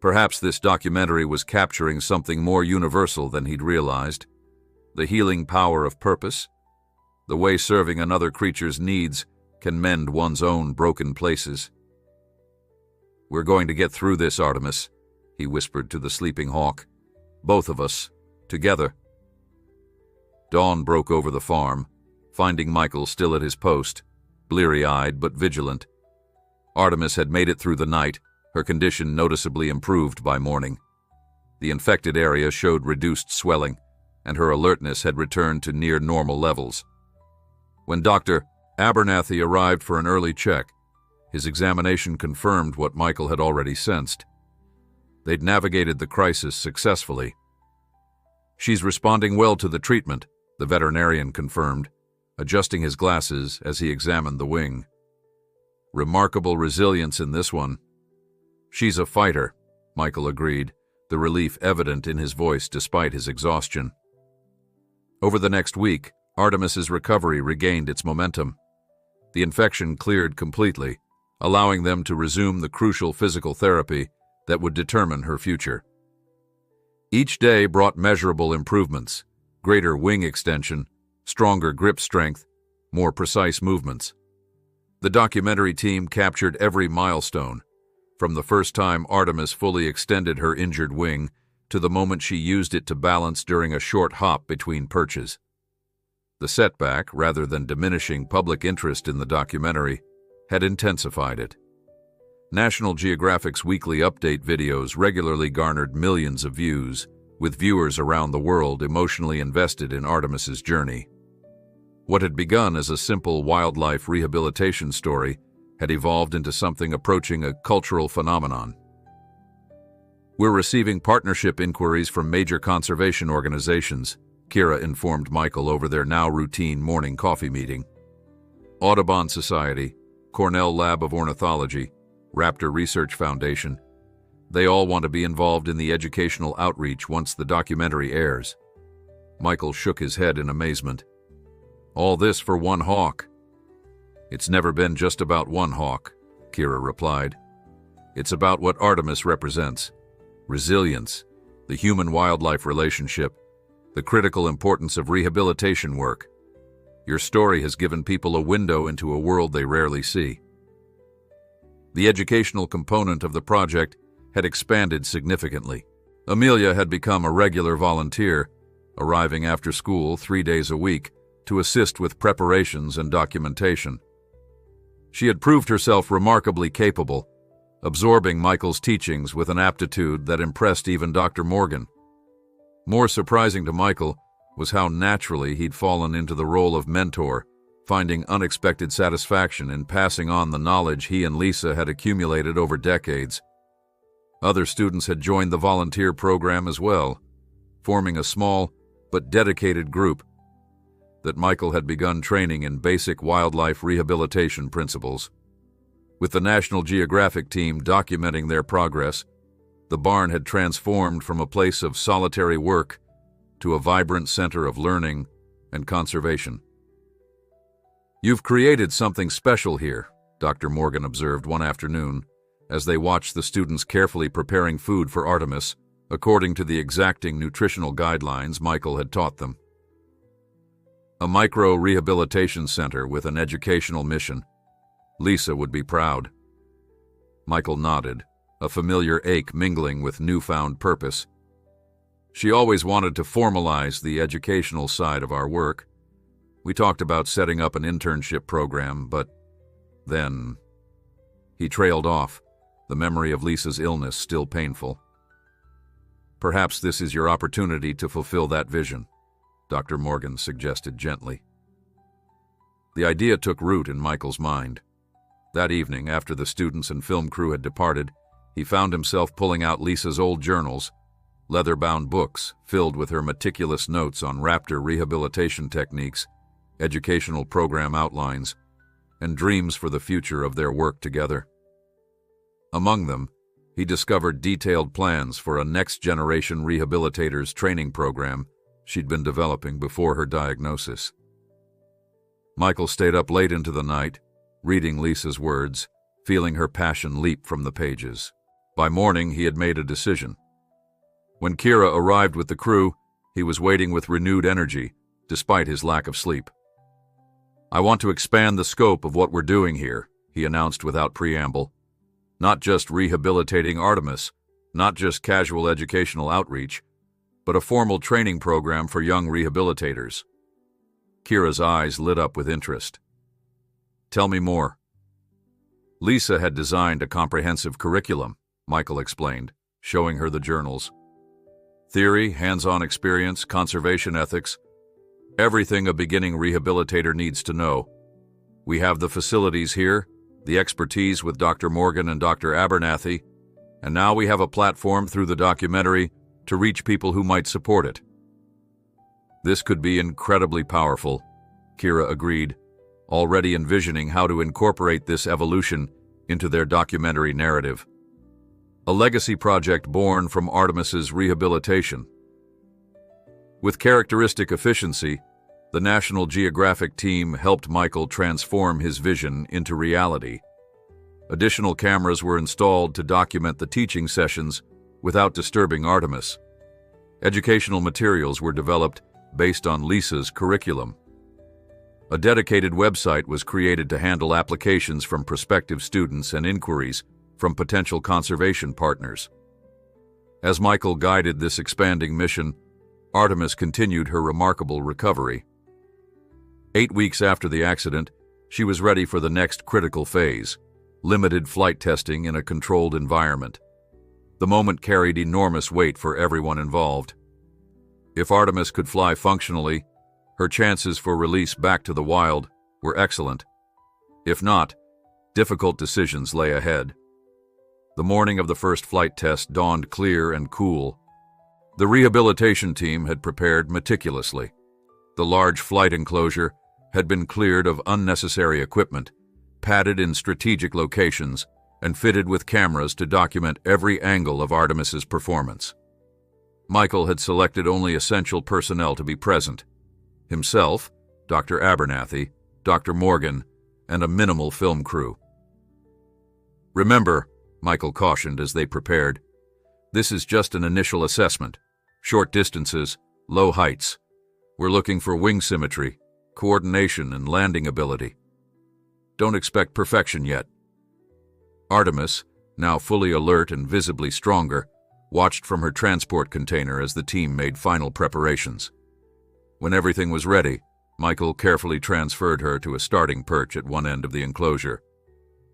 Perhaps this documentary was capturing something more universal than he'd realized. The healing power of purpose, the way serving another creature's needs can mend one's own broken places. We're going to get through this, Artemis, he whispered to the sleeping hawk. Both of us, together. Dawn broke over the farm, finding Michael still at his post, bleary-eyed but vigilant. Artemis had made it through the night, her condition noticeably improved by morning. The infected area showed reduced swelling, and her alertness had returned to near normal levels. When Dr. Abernathy arrived for an early check. His examination confirmed what Michael had already sensed. They'd navigated the crisis successfully. "She's responding well to the treatment," the veterinarian confirmed, adjusting his glasses as he examined the wing. "Remarkable resilience in this one." "She's a fighter," Michael agreed, the relief evident in his voice despite his exhaustion. Over the next week, Artemis's recovery regained its momentum. The infection cleared completely, allowing them to resume the crucial physical therapy that would determine her future. Each day brought measurable improvements: greater wing extension, stronger grip strength, more precise movements. The documentary team captured every milestone, from the first time Artemis fully extended her injured wing to the moment she used it to balance during a short hop between perches. The setback, rather than diminishing public interest in the documentary, had intensified it. National Geographic's weekly update videos regularly garnered millions of views, with viewers around the world emotionally invested in Artemis's journey. What had begun as a simple wildlife rehabilitation story had evolved into something approaching a cultural phenomenon. "We're receiving partnership inquiries from major conservation organizations," Kira informed Michael over their now routine morning coffee meeting. Audubon Society, Cornell Lab of Ornithology, Raptor Research Foundation. They all want to be involved in the educational outreach once the documentary airs. Michael shook his head in amazement. "All this for one hawk?" "It's never been just about one hawk," Kira replied. "It's about what Artemis represents: resilience, the human-wildlife relationship, the critical importance of rehabilitation work. Your story has given people a window into a world they rarely see." The educational component of the project had expanded significantly. Amelia had become a regular volunteer, arriving after school 3 days a week to assist with preparations and documentation. She had proved herself remarkably capable, absorbing Michael's teachings with an aptitude that impressed even Dr. Morgan. More surprising to Michael was how naturally he'd fallen into the role of mentor, finding unexpected satisfaction in passing on the knowledge he and Lisa had accumulated over decades. Other students had joined the volunteer program as well, forming a small but dedicated group that Michael had begun training in basic wildlife rehabilitation principles. With the National Geographic team documenting their progress, the barn had transformed from a place of solitary work to a vibrant center of learning and conservation. "You've created something special here," Dr. Morgan observed one afternoon, as they watched the students carefully preparing food for Artemis, according to the exacting nutritional guidelines Michael had taught them. "A micro-rehabilitation center with an educational mission. Lisa would be proud." Michael nodded, a familiar ache mingling with newfound purpose. "She always wanted to formalize the educational side of our work. We talked about setting up an internship program, but then..." He trailed off, the memory of Lisa's illness still painful. "Perhaps this is your opportunity to fulfill that vision," Dr. Morgan suggested gently. The idea took root in Michael's mind. That evening, after the students and film crew had departed, he found himself pulling out Lisa's old journals, leather-bound books filled with her meticulous notes on raptor rehabilitation techniques, educational program outlines, and dreams for the future of their work together. Among them, he discovered detailed plans for a next-generation rehabilitators training program she'd been developing before her diagnosis. Michael stayed up late into the night, reading Lisa's words, feeling her passion leap from the pages. By morning, he had made a decision. When Kira arrived with the crew, he was waiting with renewed energy, despite his lack of sleep. "I want to expand the scope of what we're doing here," he announced without preamble. "Not just rehabilitating Artemis, not just casual educational outreach, but a formal training program for young rehabilitators." Kira's eyes lit up with interest. "Tell me more." Lisa had designed a comprehensive curriculum, Michael explained, showing her the journals. "Theory, hands-on experience, conservation ethics, everything a beginning rehabilitator needs to know. We have the facilities here, the expertise with Dr. Morgan and Dr. Abernathy, and now we have a platform through the documentary to reach people who might support it. This could be incredibly powerful, Kira agreed, already envisioning how to incorporate this evolution into their documentary narrative. A legacy project born from Artemis's rehabilitation. With characteristic efficiency, the National Geographic team helped Michael transform his vision into reality. Additional cameras were installed to document the teaching sessions without disturbing Artemis. Educational materials were developed based on Lisa's curriculum. A dedicated website was created to handle applications from prospective students and inquiries from potential conservation partners. As Michael guided this expanding mission, Artemis continued her remarkable recovery. 8 weeks after the accident, she was ready for the next critical phase, limited flight testing in a controlled environment. The moment carried enormous weight for everyone involved. If Artemis could fly functionally, her chances for release back to the wild were excellent. If not, difficult decisions lay ahead. The morning of the first flight test dawned clear and cool. The rehabilitation team had prepared meticulously. The large flight enclosure had been cleared of unnecessary equipment, padded in strategic locations, and fitted with cameras to document every angle of Artemis's performance. Michael had selected only essential personnel to be present: himself, Dr. Abernathy, Dr. Morgan, and a minimal film crew. "Remember," Michael cautioned as they prepared, "this is just an initial assessment. Short distances, low heights. We're looking for wing symmetry, coordination, and landing ability. Don't expect perfection yet." Artemis, now fully alert and visibly stronger, watched from her transport container as the team made final preparations. When everything was ready, Michael carefully transferred her to a starting perch at one end of the enclosure.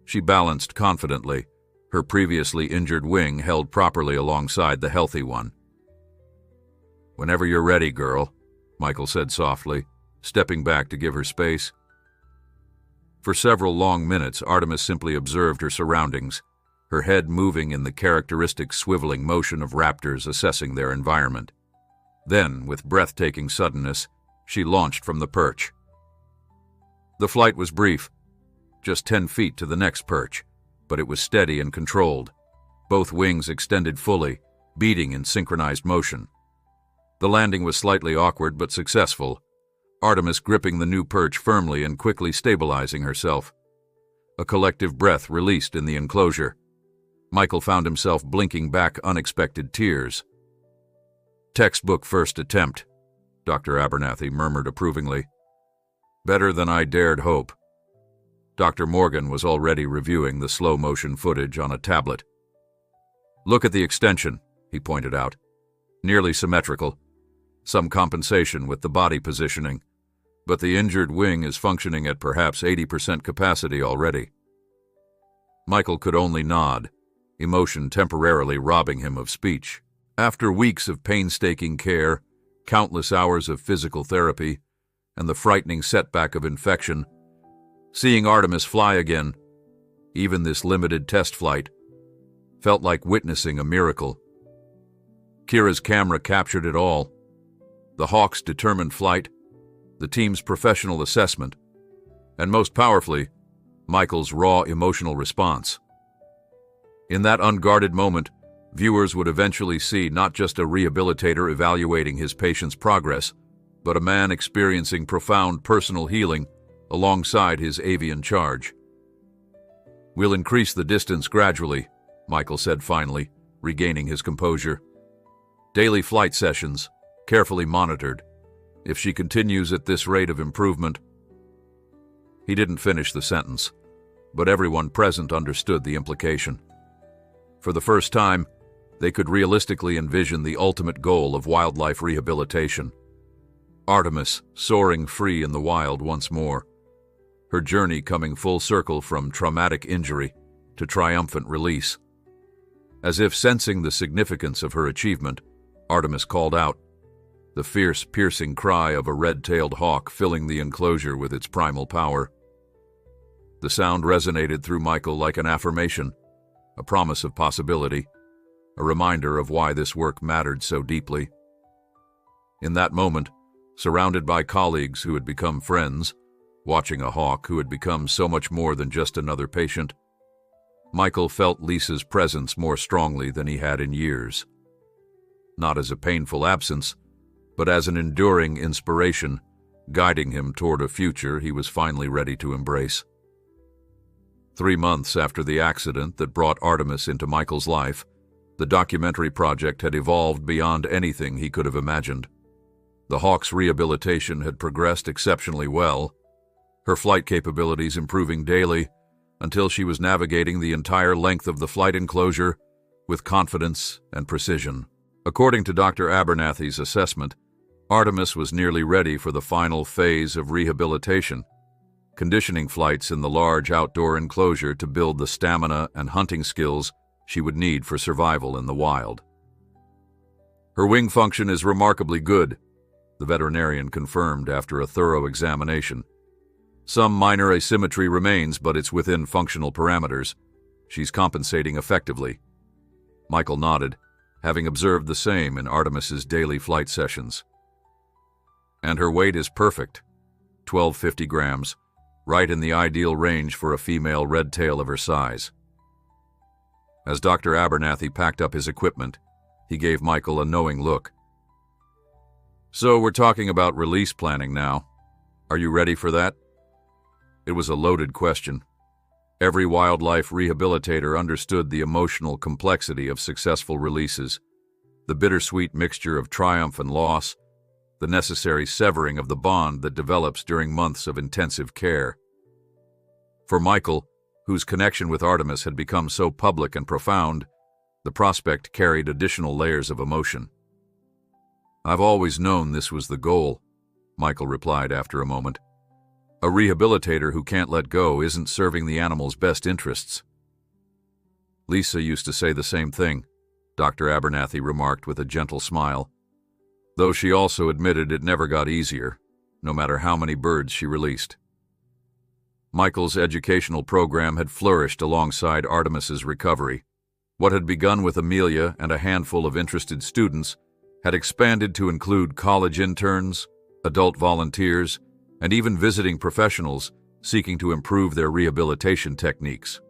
She balanced confidently, her previously injured wing held properly alongside the healthy one. "Whenever you're ready, girl," Michael said softly, stepping back to give her space. For several long minutes, Artemis simply observed her surroundings, her head moving in the characteristic swiveling motion of raptors assessing their environment. Then, with breathtaking suddenness, she launched from the perch. The flight was brief, just 10 feet to the next perch, but it was steady and controlled. Both wings extended fully, beating in synchronized motion. The landing was slightly awkward but successful, Artemis gripping the new perch firmly and quickly stabilizing herself. A collective breath released in the enclosure. Michael found himself blinking back unexpected tears. "Textbook first attempt," Dr. Abernathy murmured approvingly. "Better than I dared hope." Dr. Morgan was already reviewing the slow-motion footage on a tablet. "Look at the extension," he pointed out. "Nearly symmetrical. Some compensation with the body positioning, but the injured wing is functioning at perhaps 80% capacity already." Michael could only nod, emotion temporarily robbing him of speech. After weeks of painstaking care, countless hours of physical therapy, and the frightening setback of infection, seeing Artemis fly again, even this limited test flight, felt like witnessing a miracle. Kira's camera captured it all: the Hawk's determined flight, the team's professional assessment, and most powerfully, Michael's raw emotional response. In that unguarded moment, viewers would eventually see not just a rehabilitator evaluating his patient's progress, but a man experiencing profound personal healing alongside his avian charge. "We'll increase the distance gradually," Michael said finally, regaining his composure. "Daily flight sessions, carefully monitored. If she continues at this rate of improvement—" He didn't finish the sentence, but everyone present understood the implication. For the first time, they could realistically envision the ultimate goal of wildlife rehabilitation: Artemis soaring free in the wild once more, her journey coming full circle from traumatic injury to triumphant release. As if sensing the significance of her achievement, Artemis called out, the fierce, piercing cry of a red-tailed hawk filling the enclosure with its primal power. The sound resonated through Michael like an affirmation, a promise of possibility, a reminder of why this work mattered so deeply. In that moment, surrounded by colleagues who had become friends, watching a hawk who had become so much more than just another patient, Michael felt Lisa's presence more strongly than he had in years. Not as a painful absence, but as an enduring inspiration, guiding him toward a future he was finally ready to embrace. 3 months after the accident that brought Artemis into Michael's life, the documentary project had evolved beyond anything he could have imagined. The hawk's rehabilitation had progressed exceptionally well, her flight capabilities improving daily until she was navigating the entire length of the flight enclosure with confidence and precision. According to Dr. Abernathy's assessment, Artemis was nearly ready for the final phase of rehabilitation, conditioning flights in the large outdoor enclosure to build the stamina and hunting skills she would need for survival in the wild. Her wing function is remarkably good, the veterinarian confirmed after a thorough examination. Some minor asymmetry remains, but it's within functional parameters. She's compensating effectively. Michael nodded, having observed the same in Artemis's daily flight sessions. And her weight is perfect, 1250 grams, right in the ideal range for a female red tail of her size. As Dr. Abernathy packed up his equipment, he gave Michael a knowing look. So we're talking about release planning now. Are you ready for that? It was a loaded question. Every wildlife rehabilitator understood the emotional complexity of successful releases, the bittersweet mixture of triumph and loss, the necessary severing of the bond that develops during months of intensive care. For Michael, whose connection with Artemis had become so public and profound, the prospect carried additional layers of emotion. "I've always known this was the goal," Michael replied after a moment. "A rehabilitator who can't let go isn't serving the animal's best interests." "Lisa used to say the same thing," Dr. Abernathy remarked with a gentle smile, though she also admitted it never got easier, no matter how many birds she released. Michael's educational program had flourished alongside Artemis's recovery. What had begun with Amelia and a handful of interested students had expanded to include college interns, adult volunteers, and even visiting professionals seeking to improve their rehabilitation techniques.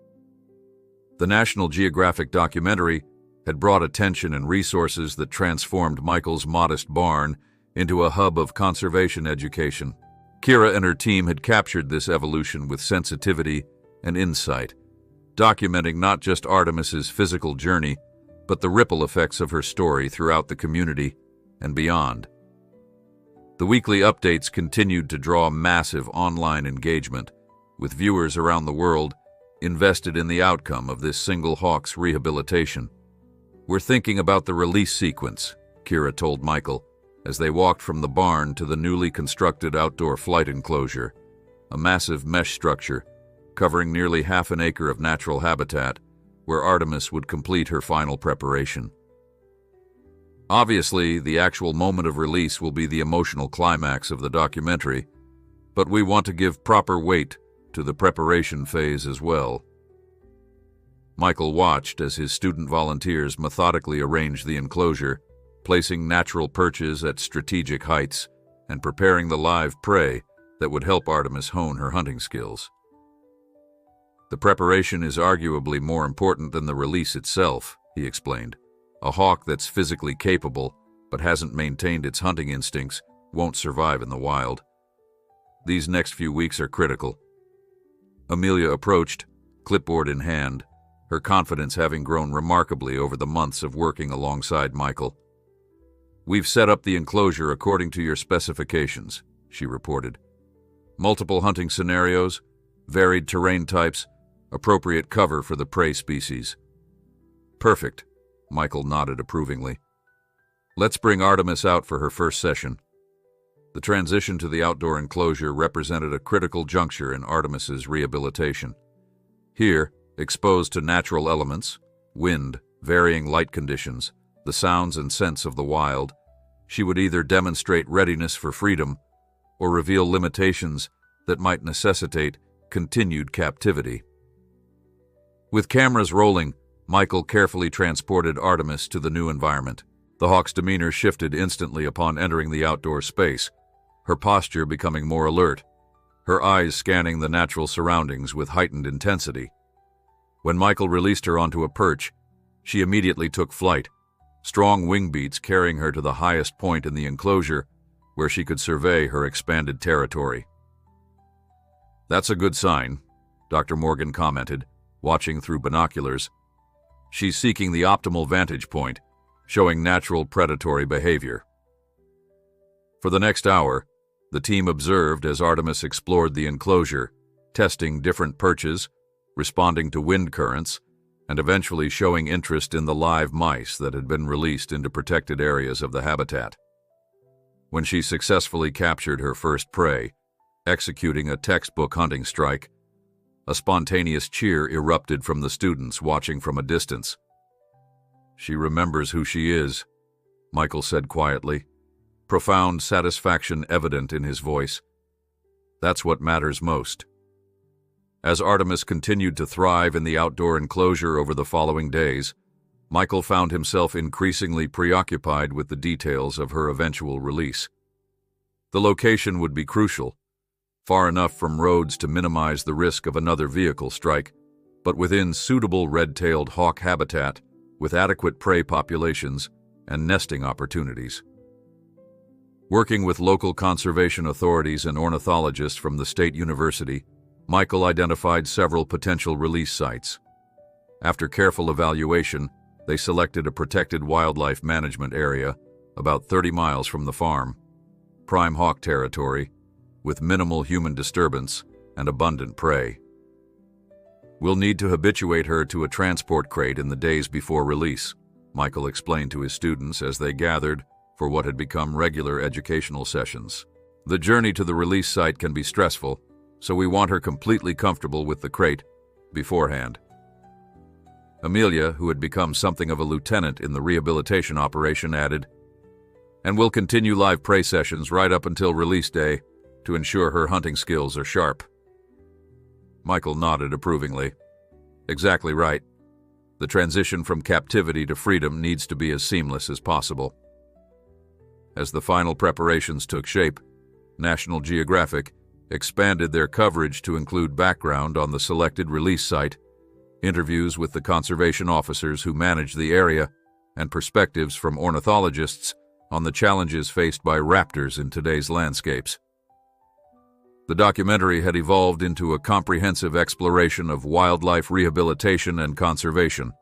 The National Geographic documentary had brought attention and resources that transformed Michael's modest barn into a hub of conservation education. Kira and her team had captured this evolution with sensitivity and insight, documenting not just Artemis's physical journey, but the ripple effects of her story throughout the community and beyond. The weekly updates continued to draw massive online engagement, with viewers around the world invested in the outcome of this single hawk's rehabilitation. "We're thinking about the release sequence," Kira told Michael, as they walked from the barn to the newly constructed outdoor flight enclosure, a massive mesh structure covering nearly half an acre of natural habitat, where Artemis would complete her final preparation. Obviously, the actual moment of release will be the emotional climax of the documentary, but we want to give proper weight to the preparation phase as well. Michael watched as his student volunteers methodically arranged the enclosure, placing natural perches at strategic heights and preparing the live prey that would help Artemis hone her hunting skills. "The preparation is arguably more important than the release itself," he explained. "A hawk that's physically capable but hasn't maintained its hunting instincts won't survive in the wild. These next few weeks are critical." Amelia approached, clipboard in hand, her confidence having grown remarkably over the months of working alongside Michael. "We've set up the enclosure according to your specifications," she reported. "Multiple hunting scenarios, varied terrain types, appropriate cover for the prey species." "Perfect," Michael nodded approvingly. "Let's bring Artemis out for her first session." The transition to the outdoor enclosure represented a critical juncture in Artemis's rehabilitation. Here, exposed to natural elements, wind, varying light conditions, the sounds and scents of the wild, she would either demonstrate readiness for freedom or reveal limitations that might necessitate continued captivity. With cameras rolling, Michael carefully transported Artemis to the new environment. The hawk's demeanor shifted instantly upon entering the outdoor space, her posture becoming more alert, her eyes scanning the natural surroundings with heightened intensity. When Michael released her onto a perch, she immediately took flight, strong wing beats carrying her to the highest point in the enclosure where she could survey her expanded territory. "That's a good sign," Dr. Morgan commented, watching through binoculars. "She's seeking the optimal vantage point, showing natural predatory behavior." For the next hour, the team observed as Artemis explored the enclosure, testing different perches, responding to wind currents, and eventually showing interest in the live mice that had been released into protected areas of the habitat. When she successfully captured her first prey, executing a textbook hunting strike, a spontaneous cheer erupted from the students watching from a distance. "She remembers who she is," Michael said quietly, profound satisfaction evident in his voice. "That's what matters most." As Artemis continued to thrive in the outdoor enclosure over the following days, Michael found himself increasingly preoccupied with the details of her eventual release. The location would be crucial, far enough from roads to minimize the risk of another vehicle strike, but within suitable red-tailed hawk habitat with adequate prey populations and nesting opportunities. Working with local conservation authorities and ornithologists from the State University, Michael identified several potential release sites. After careful evaluation, they selected a protected wildlife management area about 30 miles from the farm, prime hawk territory, with minimal human disturbance and abundant prey. "We'll need to habituate her to a transport crate in the days before release," Michael explained to his students as they gathered for what had become regular educational sessions. "The journey to the release site can be stressful, so we want her completely comfortable with the crate beforehand." Amelia, who had become something of a lieutenant in the rehabilitation operation, added, "And we'll continue live prey sessions right up until release day to ensure her hunting skills are sharp." Michael nodded approvingly. "Exactly right. The transition from captivity to freedom needs to be as seamless as possible." As the final preparations took shape, National Geographic expanded their coverage to include background on the selected release site, interviews with the conservation officers who manage the area, and perspectives from ornithologists on the challenges faced by raptors in today's landscapes. The documentary had evolved into a comprehensive exploration of wildlife rehabilitation and conservation,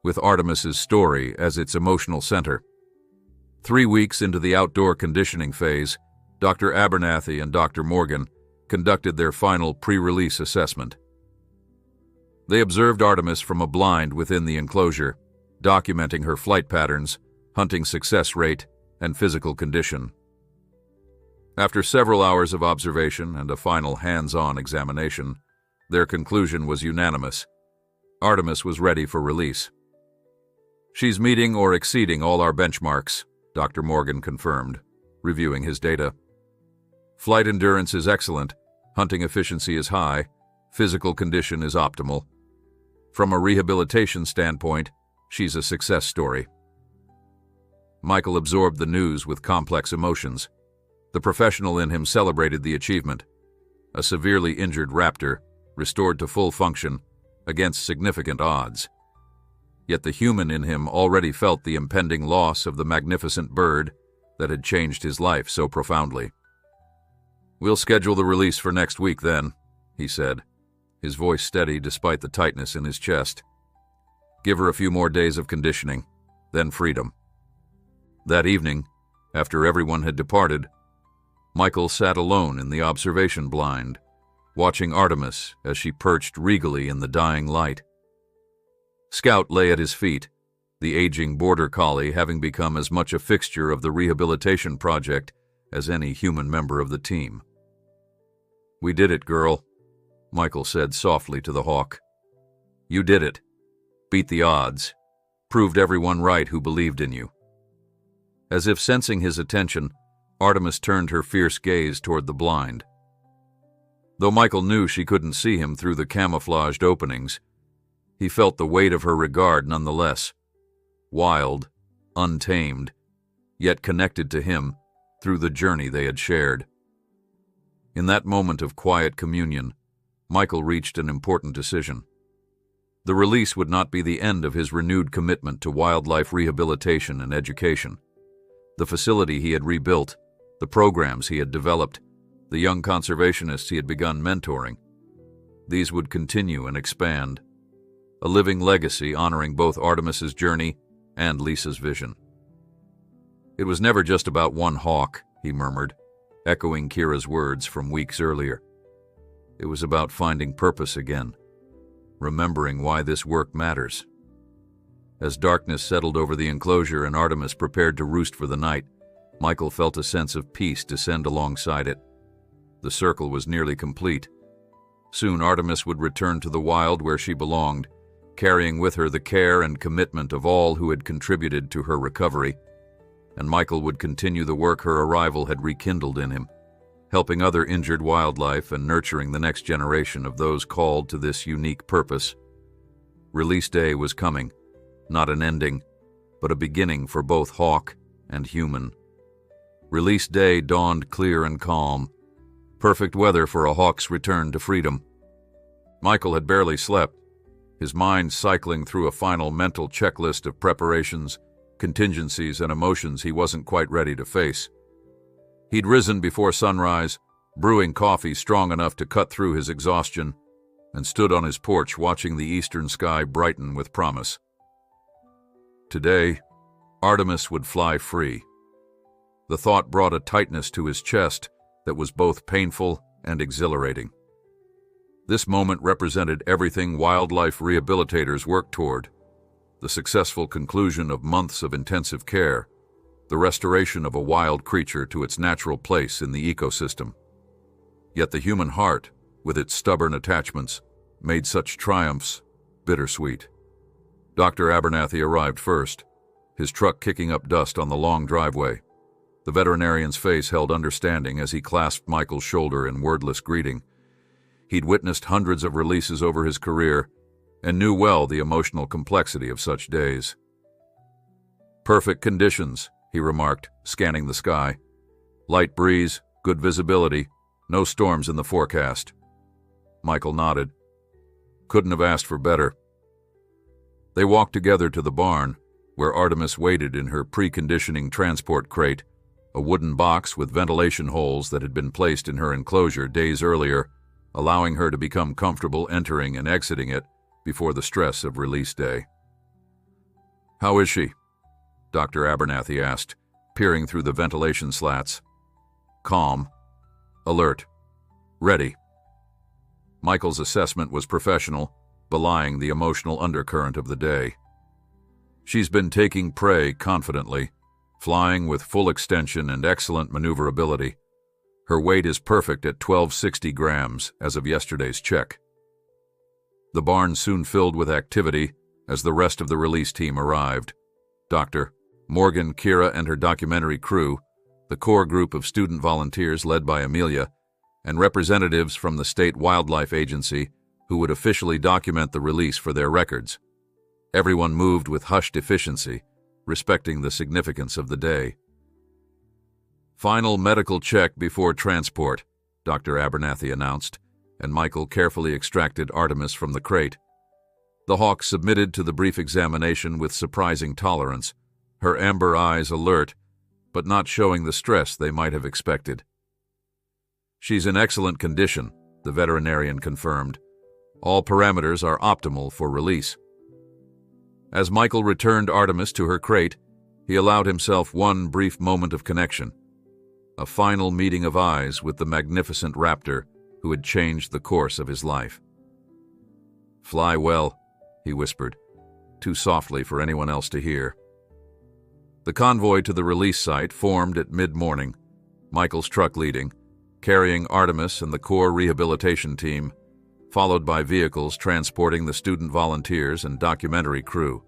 with Artemis's story as its emotional center. 3 weeks into the outdoor conditioning phase, Dr. Abernathy and Dr. Morgan conducted their final pre-release assessment. They observed Artemis from a blind within the enclosure, documenting her flight patterns, hunting success rate, and physical condition. After several hours of observation and a final hands-on examination, their conclusion was unanimous. Artemis was ready for release. "She's meeting or exceeding all our benchmarks," Dr. Morgan confirmed, reviewing his data. "Flight endurance is excellent, hunting efficiency is high, physical condition is optimal. From a rehabilitation standpoint, she's a success story." Michael absorbed the news with complex emotions. The professional in him celebrated the achievement. A severely injured raptor, restored to full function, against significant odds. Yet the human in him already felt the impending loss of the magnificent bird that had changed his life so profoundly. "We'll schedule the release for next week then," he said, his voice steady despite the tightness in his chest. "Give her a few more days of conditioning, then freedom." That evening, after everyone had departed, Michael sat alone in the observation blind, watching Artemis as she perched regally in the dying light. Scout lay at his feet, the aging border collie having become as much a fixture of the rehabilitation project as any human member of the team. "We did it, girl," Michael said softly to the hawk. "You did it. Beat the odds. Proved everyone right who believed in you." As if sensing his attention, Artemis turned her fierce gaze toward the blind. Though Michael knew she couldn't see him through the camouflaged openings, he felt the weight of her regard nonetheless. Wild, untamed, yet connected to him through the journey they had shared. In that moment of quiet communion, Michael reached an important decision. The release would not be the end of his renewed commitment to wildlife rehabilitation and education. The facility he had rebuilt, the programs he had developed, the young conservationists he had begun mentoring, these would continue and expand, a living legacy honoring both Artemis's journey and Lisa's vision. It was never just about one hawk, he murmured, echoing Kira's words from weeks earlier. It was about finding purpose again, remembering why this work matters. As darkness settled over the enclosure and Artemis prepared to roost for the night, Michael felt a sense of peace descend alongside it. The circle was nearly complete. Soon Artemis would return to the wild where she belonged, carrying with her the care and commitment of all who had contributed to her recovery. And Michael would continue the work her arrival had rekindled in him, helping other injured wildlife and nurturing the next generation of those called to this unique purpose. Release day was coming, not an ending, but a beginning for both hawk and human. Release day dawned clear and calm, perfect weather for a hawk's return to freedom. Michael had barely slept, his mind cycling through a final mental checklist of preparations, contingencies, and emotions he wasn't quite ready to face. He'd risen before sunrise, brewing coffee strong enough to cut through his exhaustion, and stood on his porch watching the eastern sky brighten with promise. Today, Artemis would fly free. The thought brought a tightness to his chest that was both painful and exhilarating. This moment represented everything wildlife rehabilitators work toward: the successful conclusion of months of intensive care, the restoration of a wild creature to its natural place in the ecosystem. Yet the human heart, with its stubborn attachments, made such triumphs bittersweet. Dr. Abernathy arrived first, his truck kicking up dust on the long driveway. The veterinarian's face held understanding as he clasped Michael's shoulder in wordless greeting. He'd witnessed hundreds of releases over his career and knew well the emotional complexity of such days. "Perfect conditions," he remarked, scanning the sky. "Light breeze, good visibility, no storms in the forecast." Michael nodded. "Couldn't have asked for better." They walked together to the barn, where Artemis waited in her preconditioning transport crate, a wooden box with ventilation holes that had been placed in her enclosure days earlier, allowing her to become comfortable entering and exiting it before the stress of release day. "How is she?" Dr. Abernathy asked, peering through the ventilation slats. "Calm, alert, ready." Michael's assessment was professional, belying the emotional undercurrent of the day. "She's been taking prey confidently, flying with full extension and excellent maneuverability. Her weight is perfect at 1260 grams as of yesterday's check." The barn soon filled with activity as the rest of the release team arrived. Dr. Morgan, Kira, and her documentary crew, the core group of student volunteers led by Amelia, and representatives from the State Wildlife Agency who would officially document the release for their records. Everyone moved with hushed efficiency, respecting the significance of the day. "Final medical check before transport," Dr. Abernathy announced, and Michael carefully extracted Artemis from the crate. The hawk submitted to the brief examination with surprising tolerance, her amber eyes alert, but not showing the stress they might have expected. "She's in excellent condition," the veterinarian confirmed. "All parameters are optimal for release." As Michael returned Artemis to her crate, he allowed himself one brief moment of connection, a final meeting of eyes with the magnificent raptor who had changed the course of his life. "Fly well," he whispered, too softly for anyone else to hear. The convoy to the release site formed at mid-morning, Michael's truck leading, carrying Artemis and the core rehabilitation team, followed by vehicles transporting the student volunteers and documentary crew.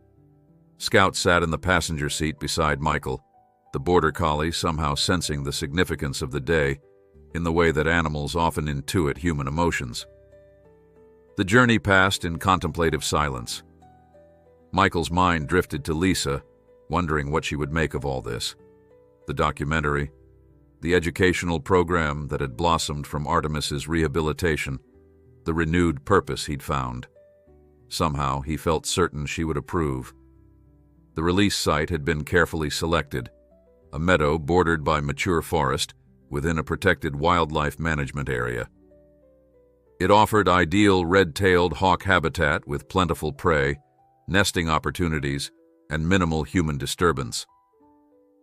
Scout sat in the passenger seat beside Michael, the border collie somehow sensing the significance of the day, in the way that animals often intuit human emotions. The journey passed in contemplative silence. Michael's mind drifted to Lisa, wondering what she would make of all this. The documentary, the educational program that had blossomed from Artemis's rehabilitation, the renewed purpose he'd found. Somehow, he felt certain she would approve. The release site had been carefully selected, a meadow bordered by mature forest within a protected wildlife management area. It offered ideal red-tailed hawk habitat with plentiful prey, nesting opportunities, and minimal human disturbance.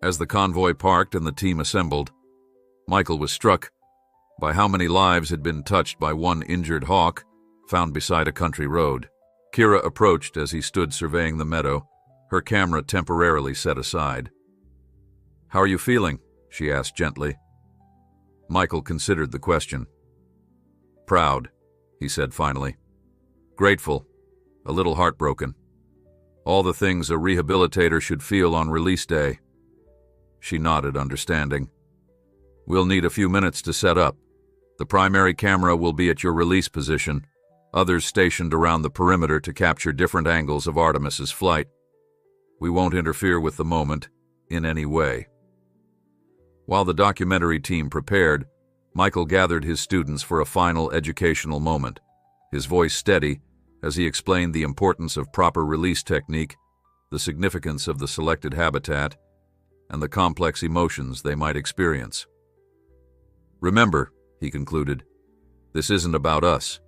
As the convoy parked and the team assembled, Michael was struck by how many lives had been touched by one injured hawk found beside a country road. Kira approached as he stood surveying the meadow, her camera temporarily set aside. "How are you feeling?" she asked gently. Michael considered the question. "Proud," he said finally. "Grateful, a little heartbroken. All the things a rehabilitator should feel on release day." She nodded, understanding. "We'll need a few minutes to set up. The primary camera will be at your release position, others stationed around the perimeter to capture different angles of Artemis's flight. We won't interfere with the moment in any way." While the documentary team prepared, Michael gathered his students for a final educational moment, his voice steady as he explained the importance of proper release technique, the significance of the selected habitat, and the complex emotions they might experience. "Remember," he concluded, "this isn't about us.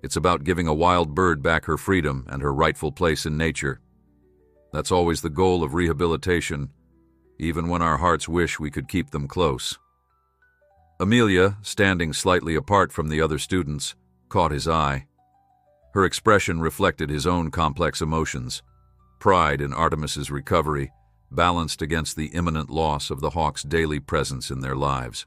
It's about giving a wild bird back her freedom and her rightful place in nature. That's always the goal of rehabilitation, even when our hearts wish we could keep them close." Amelia, standing slightly apart from the other students, caught his eye. Her expression reflected his own complex emotions, pride in Artemis's recovery, balanced against the imminent loss of the hawk's daily presence in their lives.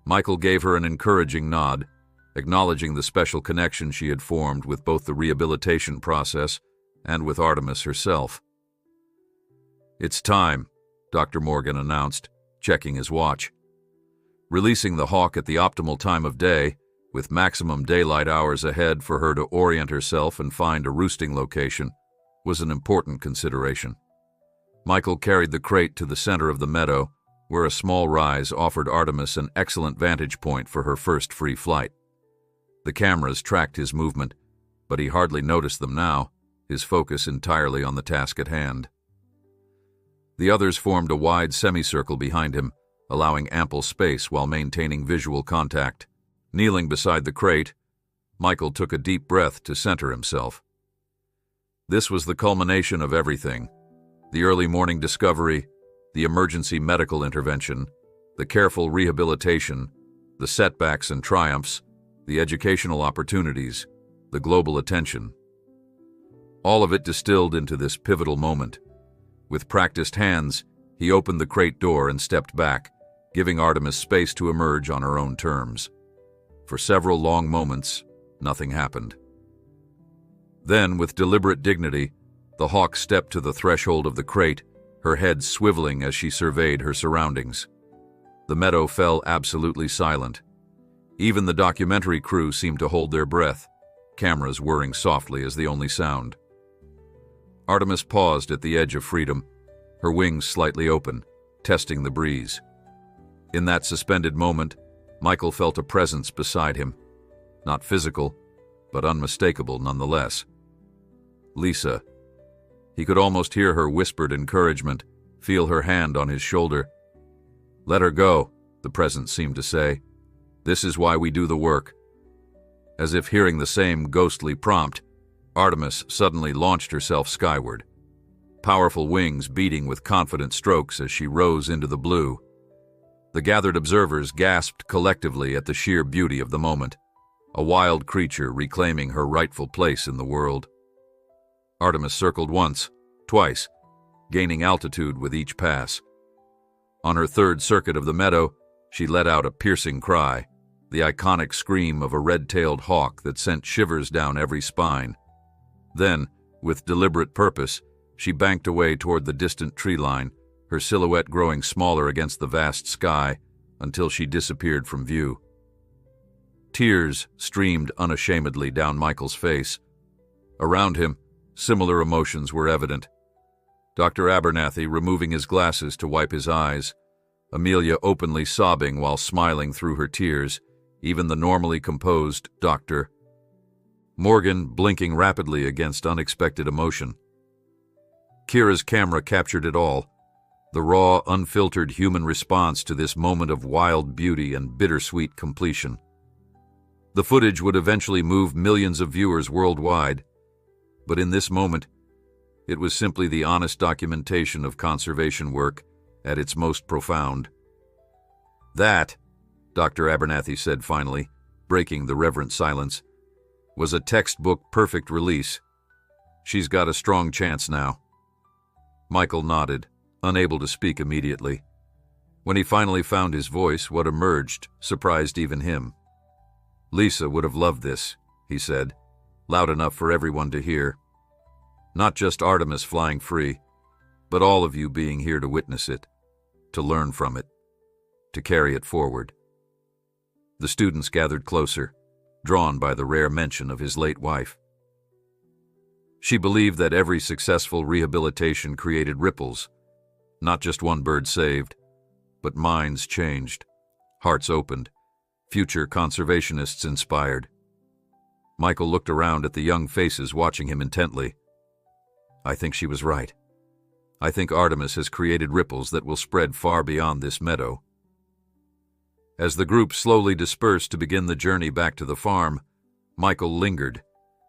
Michael gave her an encouraging nod, acknowledging the special connection she had formed with both the rehabilitation process and with Artemis herself. "It's time," Dr. Morgan announced, checking his watch. Releasing the hawk at the optimal time of day, with maximum daylight hours ahead for her to orient herself and find a roosting location, was an important consideration. Michael carried the crate to the center of the meadow, where a small rise offered Artemis an excellent vantage point for her first free flight. The cameras tracked his movement, but he hardly noticed them now, his focus entirely on the task at hand. The others formed a wide semicircle behind him, allowing ample space while maintaining visual contact. Kneeling beside the crate, Michael took a deep breath to center himself. This was the culmination of everything: the early morning discovery, the emergency medical intervention, the careful rehabilitation, the setbacks and triumphs, the educational opportunities, the global attention. All of it distilled into this pivotal moment. With practiced hands, he opened the crate door and stepped back, giving Artemis space to emerge on her own terms. For several long moments, nothing happened. Then, with deliberate dignity, the hawk stepped to the threshold of the crate, her head swiveling as she surveyed her surroundings. The meadow fell absolutely silent. Even the documentary crew seemed to hold their breath, cameras whirring softly as the only sound. Artemis paused at the edge of freedom, her wings slightly open, testing the breeze. In that suspended moment, Michael felt a presence beside him. Not physical, but unmistakable nonetheless. Lisa. He could almost hear her whispered encouragement, feel her hand on his shoulder. "Let her go," the presence seemed to say. "This is why we do the work." As if hearing the same ghostly prompt, Artemis suddenly launched herself skyward, powerful wings beating with confident strokes as she rose into the blue. The gathered observers gasped collectively at the sheer beauty of the moment, a wild creature reclaiming her rightful place in the world. Artemis circled once, twice, gaining altitude with each pass. On her third circuit of the meadow, she let out a piercing cry, the iconic scream of a red-tailed hawk that sent shivers down every spine. Then, with deliberate purpose, she banked away toward the distant tree line, her silhouette growing smaller against the vast sky, until she disappeared from view. Tears streamed unashamedly down Michael's face. Around him, similar emotions were evident. Dr. Abernathy removing his glasses to wipe his eyes, Amelia openly sobbing while smiling through her tears, even the normally composed doctor. Morgan blinking rapidly against unexpected emotion. Kira's camera captured it all, the raw, unfiltered human response to this moment of wild beauty and bittersweet completion. The footage would eventually move millions of viewers worldwide, but in this moment, it was simply the honest documentation of conservation work at its most profound. That, Dr. Abernathy said finally, breaking the reverent silence, was a textbook-perfect release. She's got a strong chance now. Michael nodded, unable to speak immediately. When he finally found his voice, what emerged surprised even him. Lisa would have loved this, he said, loud enough for everyone to hear. Not just Artemis flying free, but all of you being here to witness it, to learn from it, to carry it forward. The students gathered closer, drawn by the rare mention of his late wife. She believed that every successful rehabilitation created ripples, not just one bird saved, but minds changed, hearts opened, future conservationists inspired. Michael looked around at the young faces watching him intently. I think she was right. I think Artemis has created ripples that will spread far beyond this meadow. As the group slowly dispersed to begin the journey back to the farm, Michael lingered,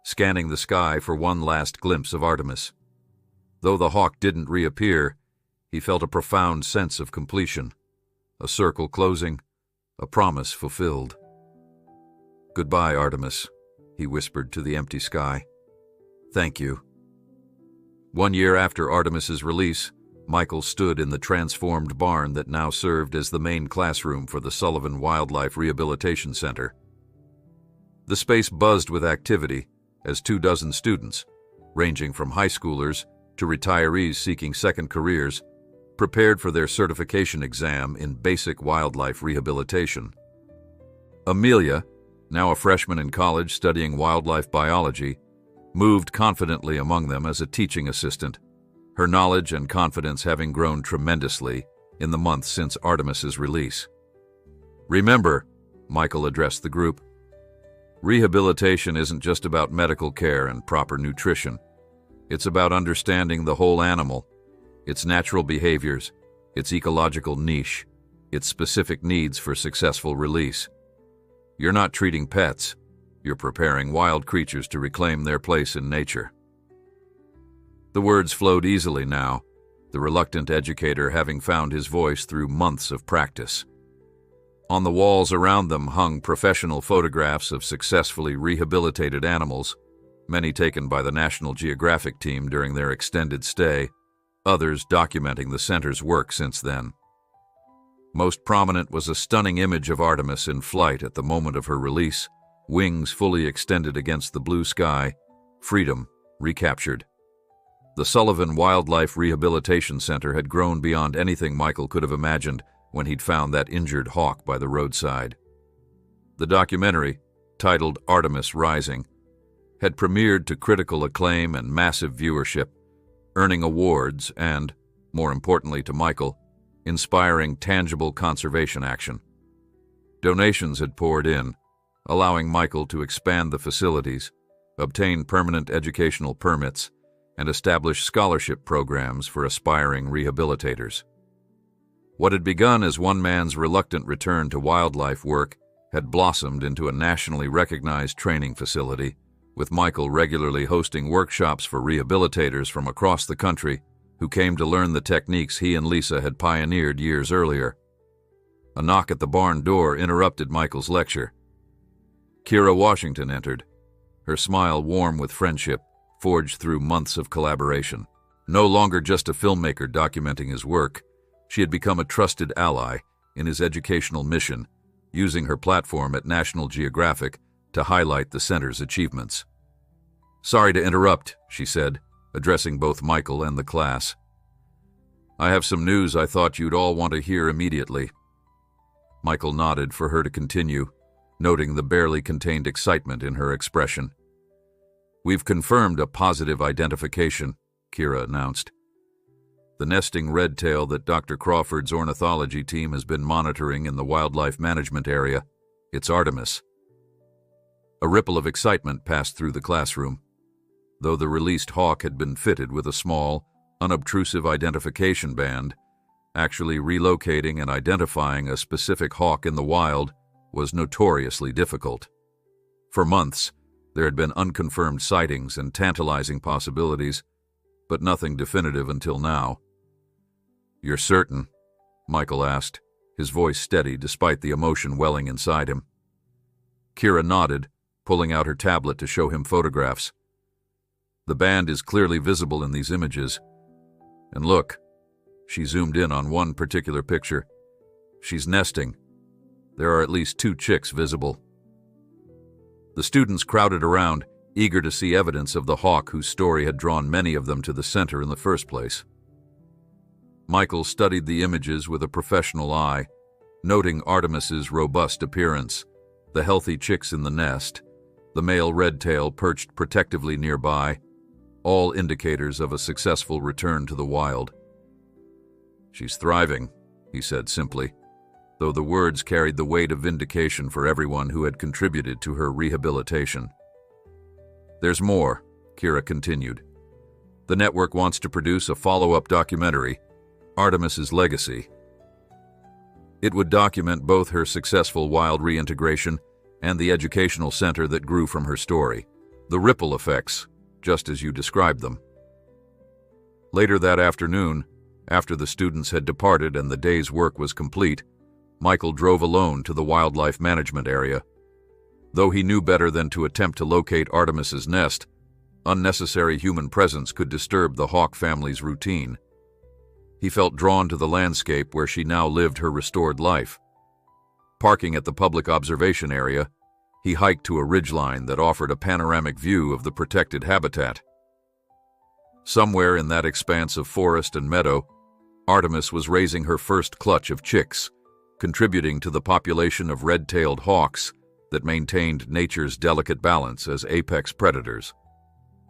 scanning the sky for one last glimpse of Artemis. Though the hawk didn't reappear, he felt a profound sense of completion, a circle closing, a promise fulfilled. Goodbye, Artemis, he whispered to the empty sky. Thank you. 1 year after Artemis's release, Michael stood in the transformed barn that now served as the main classroom for the Sullivan Wildlife Rehabilitation Center. The space buzzed with activity as 24 students, ranging from high schoolers to retirees seeking second careers, prepared for their certification exam in basic wildlife rehabilitation. Amelia, now a freshman in college studying wildlife biology, moved confidently among them as a teaching assistant, her knowledge and confidence having grown tremendously in the months since Artemis's release. Remember, Michael addressed the group, rehabilitation isn't just about medical care and proper nutrition. It's about understanding the whole animal, its natural behaviors, its ecological niche, its specific needs for successful release. You're not treating pets, you're preparing wild creatures to reclaim their place in nature. The words flowed easily now, the reluctant educator having found his voice through months of practice. On the walls around them hung professional photographs of successfully rehabilitated animals, many taken by the National Geographic team during their extended stay, others documenting the center's work since then. Most prominent was a stunning image of Artemis in flight at the moment of her release, wings fully extended against the blue sky, freedom recaptured. The Sullivan Wildlife Rehabilitation Center had grown beyond anything Michael could have imagined when he'd found that injured hawk by the roadside. The documentary, titled Artemis Rising, had premiered to critical acclaim and massive viewership, earning awards and, more importantly to Michael, inspiring tangible conservation action. Donations had poured in, allowing Michael to expand the facilities, obtain permanent educational permits, and establish scholarship programs for aspiring rehabilitators. What had begun as one man's reluctant return to wildlife work had blossomed into a nationally recognized training facility, with Michael regularly hosting workshops for rehabilitators from across the country who came to learn the techniques he and Lisa had pioneered years earlier. A knock at the barn door interrupted Michael's lecture. Kira Washington entered, her smile warm with friendship, forged through months of collaboration. No longer just a filmmaker documenting his work, she had become a trusted ally in his educational mission, using her platform at National Geographic to highlight the center's achievements. Sorry to interrupt, she said, addressing both Michael and the class. I have some news I thought you'd all want to hear immediately. Michael nodded for her to continue, noting the barely contained excitement in her expression. "We've confirmed a positive identification," Kira announced. "The nesting redtail that Dr. Crawford's ornithology team has been monitoring in the wildlife management area. It's Artemis." A ripple of excitement passed through the classroom. Though the released hawk had been fitted with a small, unobtrusive identification band, actually relocating and identifying a specific hawk in the wild was notoriously difficult. For months, there had been unconfirmed sightings and tantalizing possibilities, but nothing definitive until now. "You're certain?" Michael asked, his voice steady despite the emotion welling inside him. Kira nodded, pulling out her tablet to show him photographs. "The band is clearly visible in these images. And look," she zoomed in on one particular picture. "She's nesting. There are at least 2 chicks visible." The students crowded around, eager to see evidence of the hawk whose story had drawn many of them to the center in the first place. Michael studied the images with a professional eye, noting Artemis's robust appearance, the healthy chicks in the nest, the male redtail perched protectively nearby, all indicators of a successful return to the wild. "She's thriving," he said simply, though the words carried the weight of vindication for everyone who had contributed to her rehabilitation. "There's more," Kira continued. "The network wants to produce a follow-up documentary, Artemis's Legacy. It would document both her successful wild reintegration and the educational center that grew from her story, the ripple effects, just as you described them." Later that afternoon, after the students had departed and the day's work was complete, Michael drove alone to the wildlife management area. Though he knew better than to attempt to locate Artemis's nest, unnecessary human presence could disturb the hawk family's routine. He felt drawn to the landscape where she now lived her restored life. Parking at the public observation area, he hiked to a ridgeline that offered a panoramic view of the protected habitat. Somewhere in that expanse of forest and meadow, Artemis was raising her first clutch of chicks, contributing to the population of red-tailed hawks that maintained nature's delicate balance as apex predators.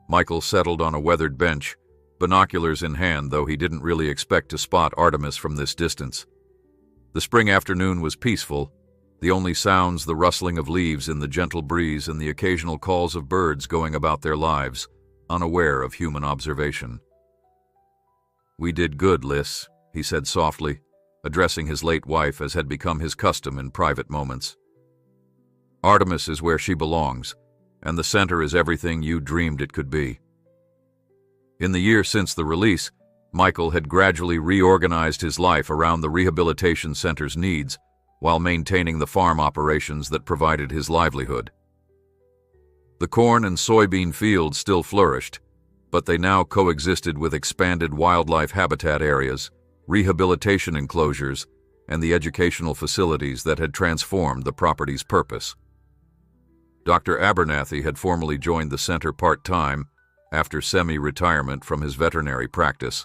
Michael settled on a weathered bench, binoculars in hand, though he didn't really expect to spot Artemis from this distance. The spring afternoon was peaceful, the only sounds the rustling of leaves in the gentle breeze and the occasional calls of birds going about their lives, unaware of human observation. "We did good, Liz," he said softly, addressing his late wife as had become his custom in private moments. "Artemis is where she belongs, and the center is everything you dreamed it could be." In the year since the release, Michael had gradually reorganized his life around the rehabilitation center's needs while maintaining the farm operations that provided his livelihood. The corn and soybean fields still flourished, but they now coexisted with expanded wildlife habitat areas, rehabilitation enclosures, and the educational facilities that had transformed the property's purpose. Dr. Abernathy had formally joined the center part-time after semi-retirement from his veterinary practice,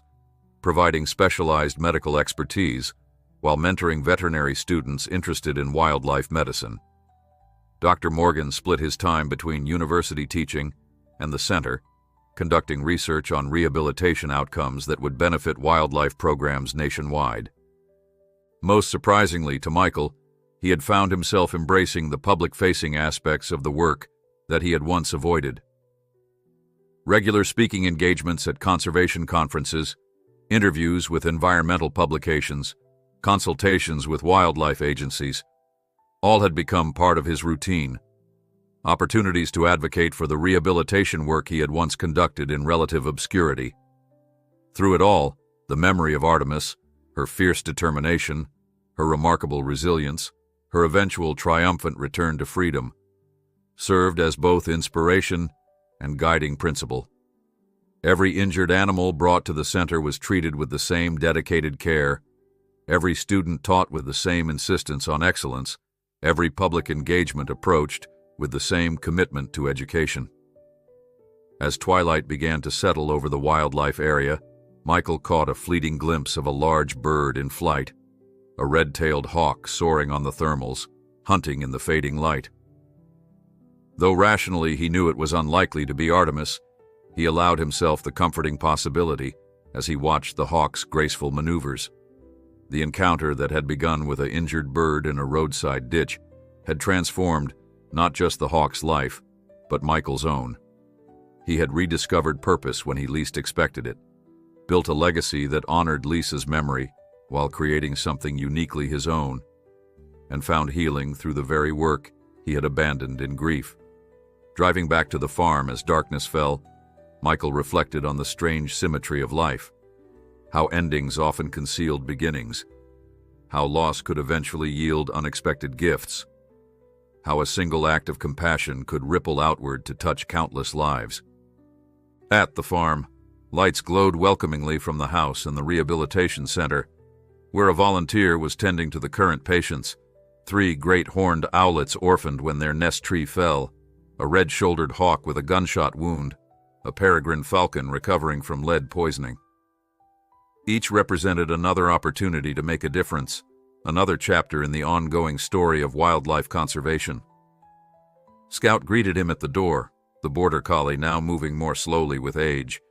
providing specialized medical expertise while mentoring veterinary students interested in wildlife medicine. Dr. Morgan split his time between university teaching and the center, conducting research on rehabilitation outcomes that would benefit wildlife programs nationwide. Most surprisingly to Michael, he had found himself embracing the public-facing aspects of the work that he had once avoided. Regular speaking engagements at conservation conferences, interviews with environmental publications, consultations with wildlife agencies, all had become part of his routine. Opportunities to advocate for the rehabilitation work he had once conducted in relative obscurity. Through it all, the memory of Artemis, her fierce determination, her remarkable resilience, her eventual triumphant return to freedom, served as both inspiration and guiding principle. Every injured animal brought to the center was treated with the same dedicated care, every student taught with the same insistence on excellence, every public engagement approached with the same commitment to education. As twilight began to settle over the wildlife area, Michael caught a fleeting glimpse of a large bird in flight. a red-tailed hawk soaring on the thermals, hunting in the fading light. Though rationally he knew it was unlikely to be Artemis, he allowed himself the comforting possibility as he watched the hawk's graceful maneuvers. The encounter that had begun with an injured bird in a roadside ditch had transformed not just the hawk's life, but Michael's own. He had rediscovered purpose when he least expected it, built a legacy that honored Lisa's memory while creating something uniquely his own, and found healing through the very work he had abandoned in grief. Driving back to the farm as darkness fell, Michael reflected on the strange symmetry of life, how endings often concealed beginnings, how loss could eventually yield unexpected gifts, how a single act of compassion could ripple outward to touch countless lives. At the farm, lights glowed welcomingly from the house and the rehabilitation center, where a volunteer was tending to the current patients, 3 great horned owlets orphaned when their nest tree fell, a red-shouldered hawk with a gunshot wound, a peregrine falcon recovering from lead poisoning. Each represented another opportunity to make a difference, another chapter in the ongoing story of wildlife conservation. Scout greeted him at the door, the border collie now moving more slowly with age,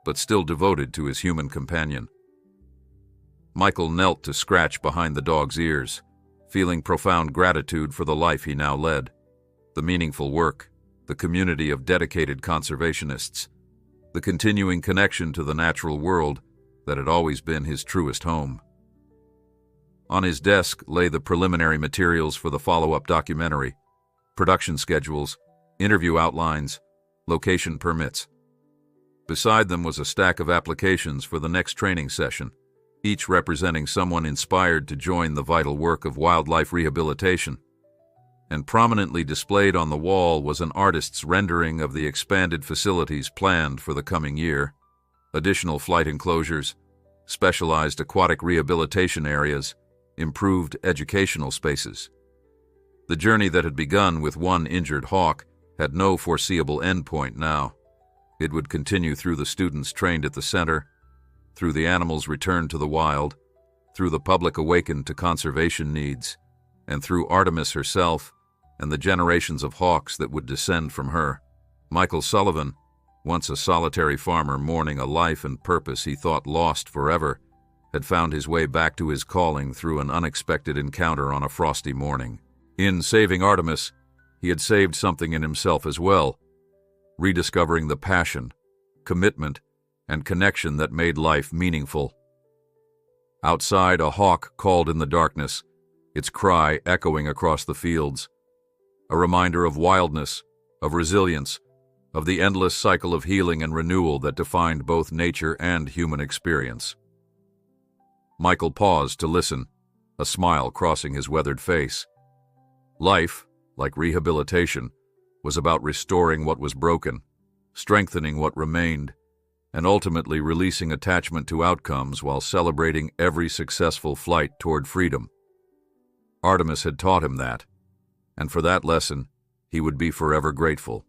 but still devoted to his human companion. Michael knelt to scratch behind the dog's ears, feeling profound gratitude for the life he now led, the meaningful work, the community of dedicated conservationists, the continuing connection to the natural world that had always been his truest home. On his desk lay the preliminary materials for the follow-up documentary, production schedules, interview outlines, location permits. Beside them was a stack of applications for the next training session, each representing someone inspired to join the vital work of wildlife rehabilitation. And prominently displayed on the wall was an artist's rendering of the expanded facilities planned for the coming year: additional flight enclosures, specialized aquatic rehabilitation areas, improved educational spaces. The journey that had begun with one injured hawk had no foreseeable endpoint now. It would continue through the students trained at the center, through the animals returned to the wild, through the public awakened to conservation needs, and through Artemis herself and the generations of hawks that would descend from her. Michael Sullivan, once a solitary farmer mourning a life and purpose he thought lost forever, had found his way back to his calling through an unexpected encounter on a frosty morning. In saving Artemis, he had saved something in himself as well, rediscovering the passion, commitment, and connection that made life meaningful. Outside, a hawk called in the darkness, its cry echoing across the fields, a reminder of wildness, of resilience, of the endless cycle of healing and renewal that defined both nature and human experience. Michael paused to listen, a smile crossing his weathered face. Life, like rehabilitation, was about restoring what was broken, strengthening what remained, and ultimately releasing attachment to outcomes while celebrating every successful flight toward freedom. Artemis had taught him that, and for that lesson, he would be forever grateful.